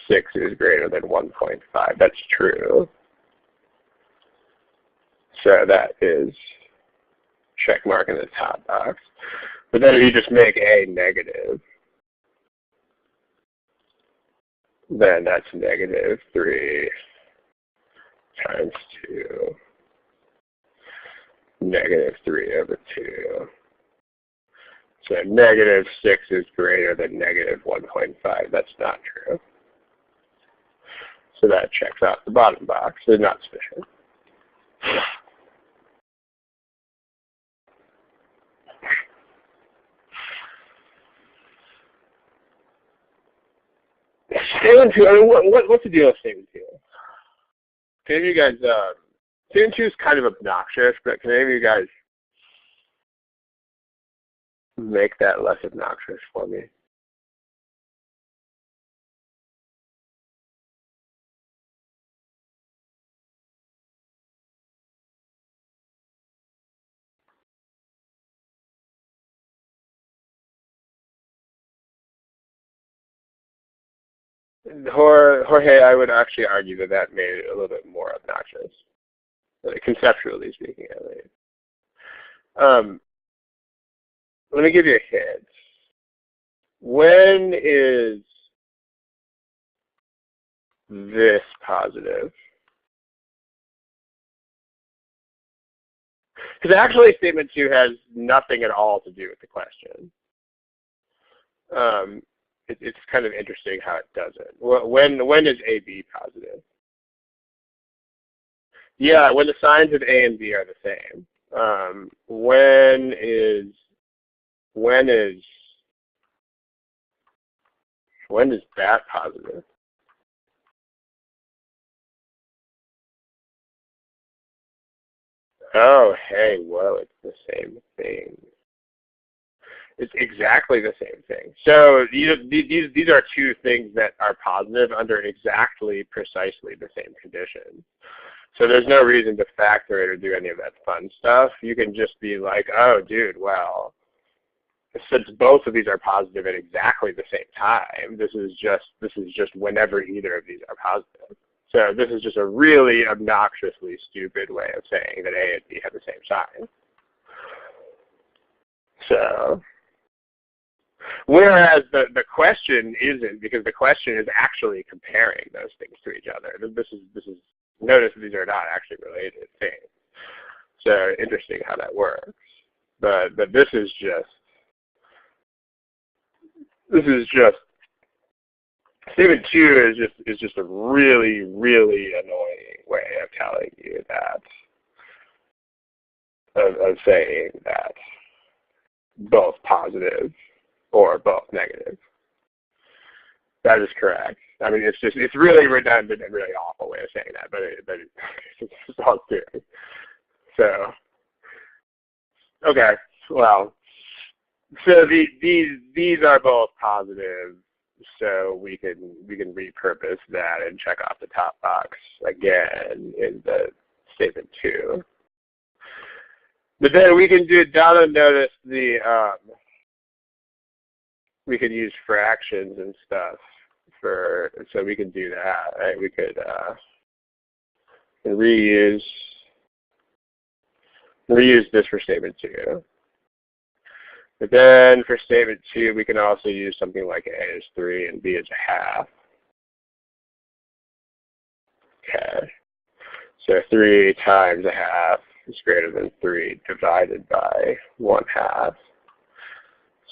6 is greater than 1.5. That's true. So that is check mark in the top box. But then if you just make A negative, then that's negative 3 times 2, negative 3 over 2. So negative 6 is greater than negative 1.5. That's not true. So that checks out the bottom box. It's not sufficient. Statement 2, I mean, what's the deal with statement 2? Can any of you guys, statement 2 is kind of obnoxious, but can any of you guys make that less obnoxious for me? Jorge, I would actually argue that that made it a little bit more obnoxious, conceptually speaking at least. Let me give you a hint. When is this positive? Because actually statement 2 has nothing at all to do with the question. It's kind of interesting how it doesn't. When is AB positive? Yeah, when the signs of A and B are the same. When is that positive? Oh, hey, whoa, it's the same thing. It's exactly the same thing. So these are two things that are positive under exactly precisely the same conditions. So there's no reason to factor it or do any of that fun stuff. You can just be like, oh, dude, well, since both of these are positive at exactly the same time, this is just whenever either of these are positive. So this is just a really obnoxiously stupid way of saying that A and B have the same sign. So, whereas the question isn't, because the question is actually comparing those things to each other. This is notice these are not actually related things. So interesting how that works. But this is just statement 2 is just a really, really annoying way of telling you that, of saying that both positive or both negative. That is correct. I mean, it's really redundant and really awful way of saying that, but it's just all good. So, okay, well, so these are both positive, so we can repurpose that and check off the top box again in the statement 2. But then we can do notice the we could use fractions and stuff so we can do that, right? We could reuse this for statement 2. But then for statement 2, we can also use something like A is 3 and B is 1/2. Okay. So 3 times a half is greater than 3 divided by 1/2.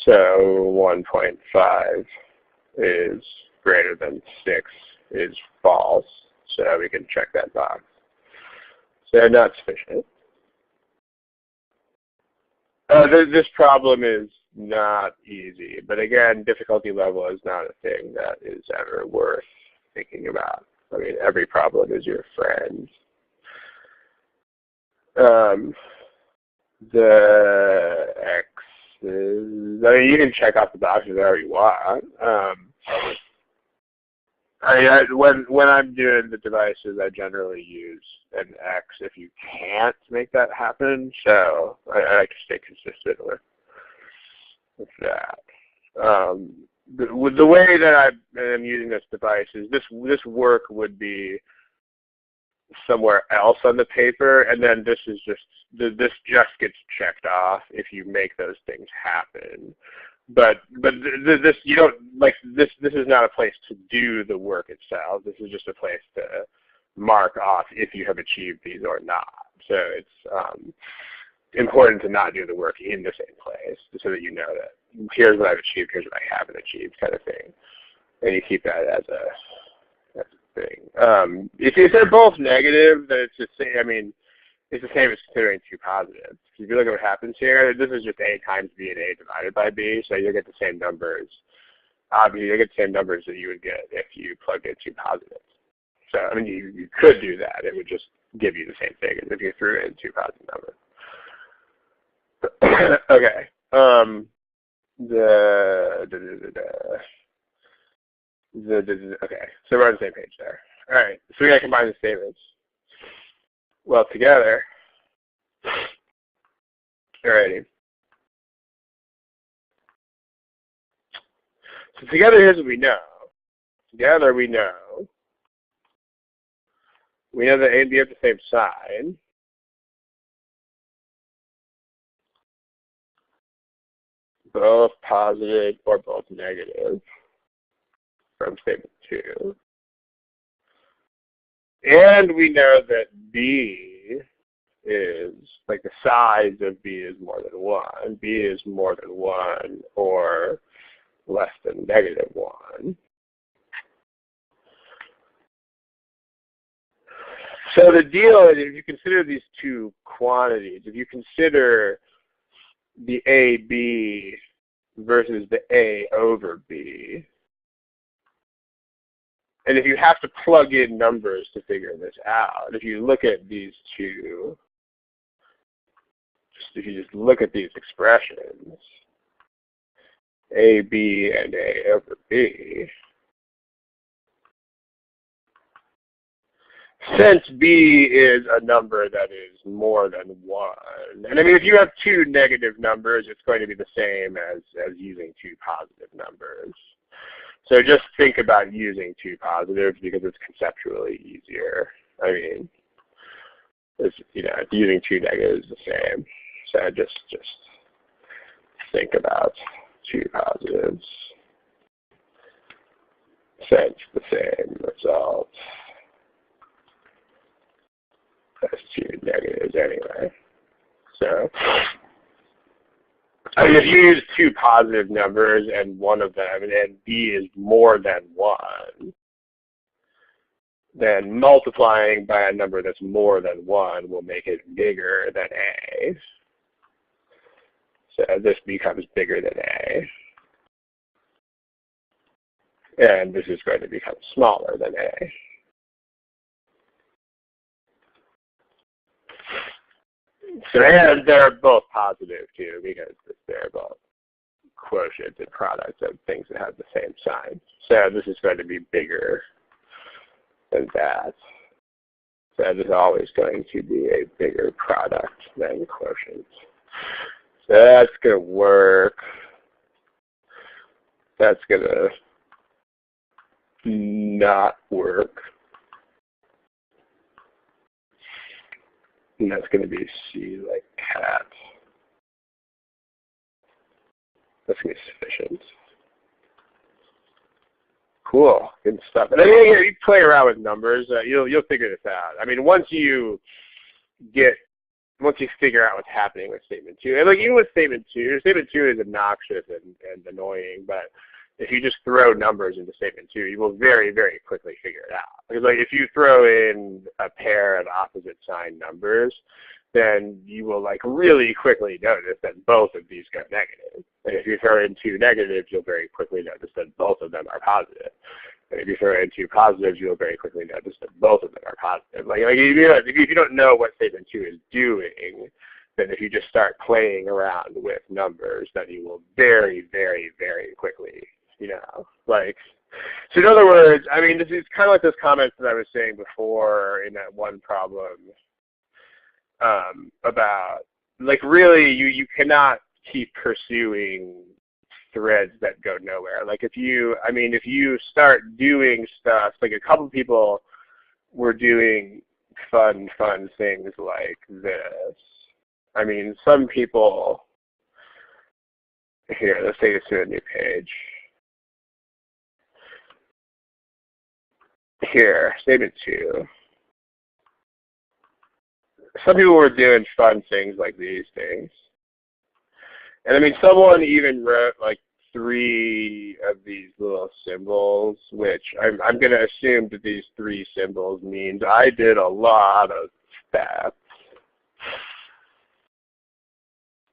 So 1.5 is greater than 6 is false. So we can check that box. So not sufficient. This problem is not easy, but again, difficulty level is not a thing that is ever worth thinking about. I mean, every problem is your friend. The x's, I mean, you can check off the boxes however you want. When I'm doing the devices, I generally use an x if you can't make that happen. So I like to stay consistent with that. With the way that I'm using this device is this work would be somewhere else on the paper, and then this just gets checked off if you make those things happen. But this you don't like this. This is not a place to do the work itself. This is just a place to mark off if you have achieved these or not. So it's important to not do the work in the same place, so that you know that here's what I've achieved, here's what I haven't achieved, kind of thing, and you keep that as a thing. If they're both negative, then it's the same. I mean, it's the same as considering 2 positives. If you look at what happens here, this is just a times b and a divided by b, so you'll get the same numbers. Obviously, you'll get the same numbers that you would get if you plugged in 2 positives. So, I mean, you could do that. It would just give you the same thing as if you threw in 2 positive numbers. Okay. Okay, so we're on the same page there. All right, so we got to combine the statements. Well, together. Alrighty. So together, here's what we know. Together, we know that A and B have the same sign. Both positive or both negative from statement 2. And we know that B is, like the size of B is more than 1. B is more than 1 or less than -1. So the deal is, if you consider these 2 quantities, if you consider the AB versus the A over B, and if you have to plug in numbers to figure this out, if you look at these 2, if you just look at these expressions, AB and A over B, since B is a number that is more than 1, and I mean, if you have 2 negative numbers, it's going to be the same as using 2 positive numbers. So just think about using 2 positives because it's conceptually easier. I mean, using 2 negatives is the same. So just think about 2 positives. Since the same result as 2 negatives anyway. So, I mean, if you use 2 positive numbers and one of them, and B is more than 1, then multiplying by a number that's more than 1 will make it bigger than A. So this becomes bigger than A. And this is going to become smaller than A. So, and they're both positive too, because they're both quotients and products of things that have the same sign. So this is going to be bigger than that. So this is always going to be a bigger product than quotient. So that's going to work. That's going to not work. And that's going to be C like cat. That's going to be sufficient. Cool, good stuff. And I mean, you play around with numbers, you'll figure this out. I mean, once you figure out what's happening with statement 2, and like even with statement 2 is obnoxious and annoying, but if you just throw numbers into statement 2, you will very, very quickly figure it out. Because like if you throw in a pair of opposite sign numbers, then you will like really quickly notice that both of these go negative. And if you throw in 2 negatives, you'll very quickly notice that both of them are positive. And if you throw in 2 positives, you'll very quickly notice that both of them are positive. Like if you don't know what statement 2 is doing, then if you just start playing around with numbers, then you will very, very, very quickly, like, so in other words, I mean, this is kind of like those comments that I was saying before in that one problem about, like, really, you cannot keep pursuing threads that go nowhere. Like if you start doing stuff, like a couple people were doing fun things like this. I mean, some people, here, let's take this to a new page. Here, statement 2. Some people were doing fun things like these things. And I mean, someone even wrote like 3 of these little symbols, which I'm going to assume that these 3 symbols means I did a lot of steps.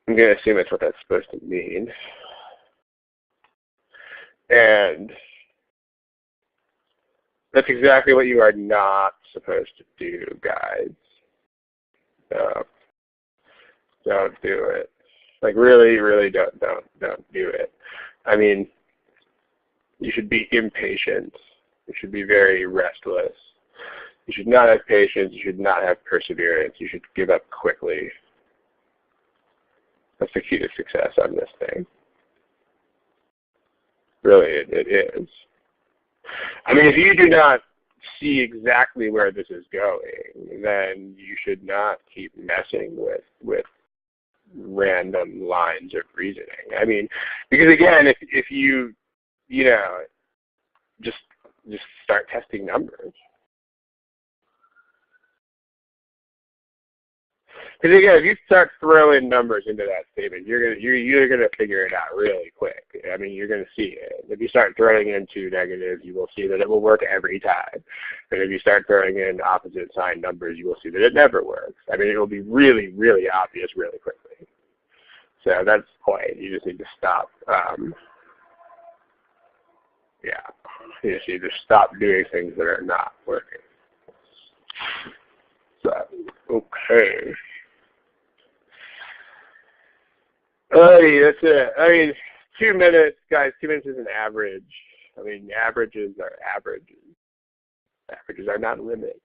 I'm going to assume that's what that's supposed to mean. And that's exactly what you are not supposed to do, guys. No, don't do it. Like really, really don't do it. I mean, you should be impatient. You should be very restless. You should not have patience. You should not have perseverance. You should give up quickly. That's the key to success on this thing. Really, it is. I mean, if you do not see exactly where this is going, then you should not keep messing with random lines of reasoning. I mean, because again, if you just start testing numbers. Because again, if you start throwing numbers into that statement, you're gonna figure it out really quick. I mean, you're gonna see it. If you start throwing in 2 negatives, you will see that it will work every time. And if you start throwing in opposite sign numbers, you will see that it never works. I mean, it will be really, really obvious really quickly. So that's the point. You just need to stop. You just need to stop doing things that are not working. So, okay. Alrighty, that's it. I mean, 2 minutes, guys. 2 minutes is an average. I mean, averages are averages. Averages are not a limit.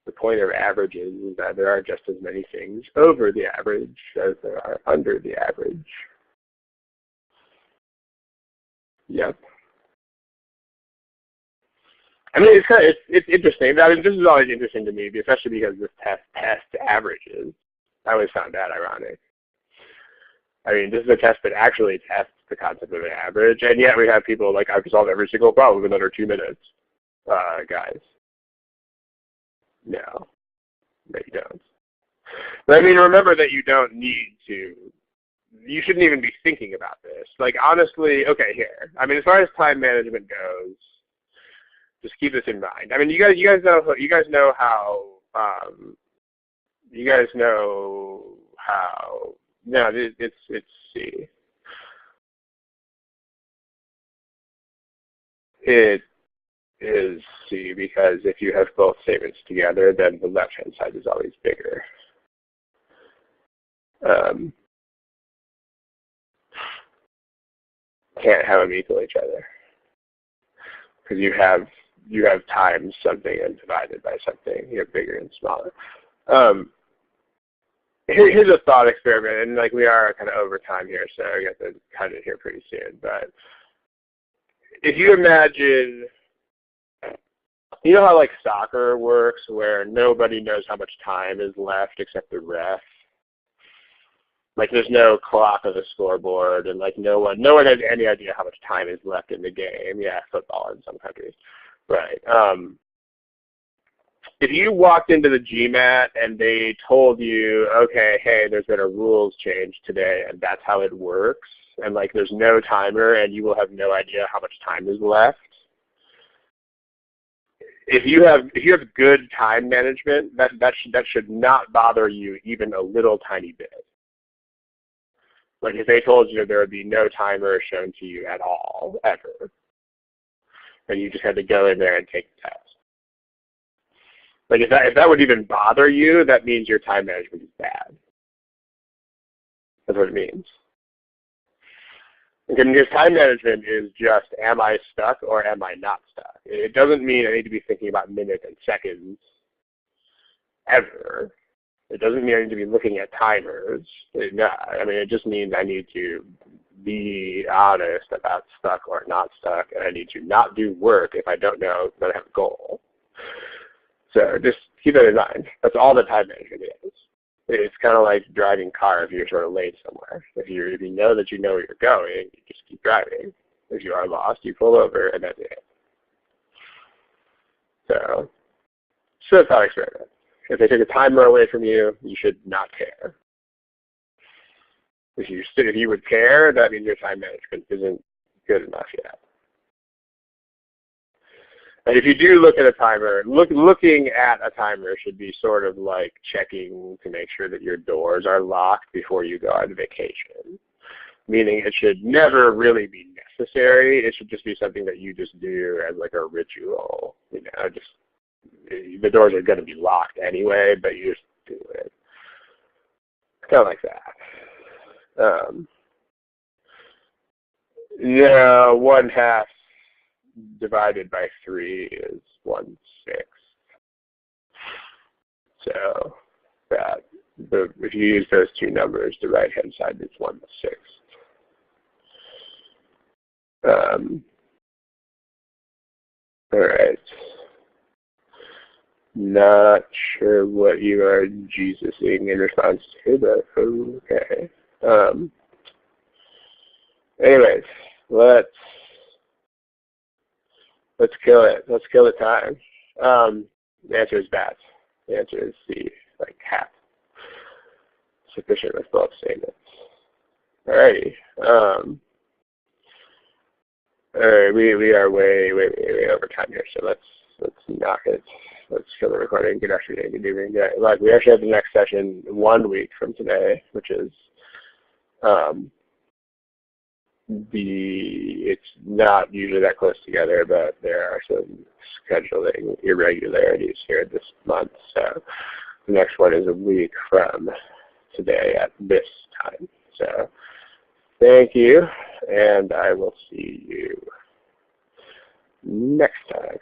The point of averages is that there are just as many things over the average as there are under the average. Yep. I mean, it's interesting. I mean, this is always interesting to me, especially because this test tests averages. I always found that ironic. I mean, this is a test that actually tests the concept of an average, and yet we have people like, I can solve every single problem in under 2 minutes. Guys. No, you don't. But I mean, remember that you don't need to, you shouldn't even be thinking about this. Like, honestly, okay, here. I mean, as far as time management goes, just keep this in mind. I mean, you guys know how, no, it's C. It is C because if you have both statements together, then the left-hand side is always bigger. Can't have them equal each other because you have times something and divided by something. You have bigger and smaller. Here's a thought experiment, and like we are kind of over time here, so I got to cut it here pretty soon. But if you imagine, you know how like soccer works, where nobody knows how much time is left except the ref. Like there's no clock on the scoreboard, and like no one has any idea how much time is left in the game. Yeah, football in some countries, right? If you walked into the GMAT and they told you, okay, hey, there's been a rules change today, and that's how it works, and like there's no timer, and you will have no idea how much time is left. If you have good time management, that should not bother you even a little tiny bit. Like if they told you there would be no timer shown to you at all, ever, and you just had to go in there and take the test. Like if that would even bother you, that means your time management is bad. That's what it means. Because time management is just, am I stuck or am I not stuck? It doesn't mean I need to be thinking about minutes and seconds ever. It doesn't mean I need to be looking at timers. No, I mean, it just means I need to be honest about stuck or not stuck, and I need to not do work if I don't know that I have a goal. So just keep that in mind. That's all that time management is. It's kind of like driving car if you're sort of late somewhere. If you know that you know where you're going, you just keep driving. If you are lost, you pull over, and that's it. So it's a thought experiment. If they take a timer away from you, you should not care. If you would care, that means your time management isn't good enough yet. And if you do look at a timer, looking at a timer should be sort of like checking to make sure that your doors are locked before you go on vacation. Meaning it should never really be necessary. It should just be something that you just do as like a ritual. You know, just the doors are going to be locked anyway, but you just do it. Kind of like that. No, 1/2 divided by 3 is 1/6. So that if you use those two numbers, the right-hand side is 1/6. All right. Not sure what you are Jesusing in response to, but okay. Anyways, let's kill it. Let's kill the time. The answer is bats. The answer is C, like hat. Sufficient with both statements. Alrighty. Alright, we are way over time here, so let's knock it. Let's kill the recording. Good afternoon, good evening. Like we actually have the next session 1 week from today, which is it's not usually that close together, but there are some scheduling irregularities here this month. So the next one is a week from today at this time. So thank you, and I will see you next time.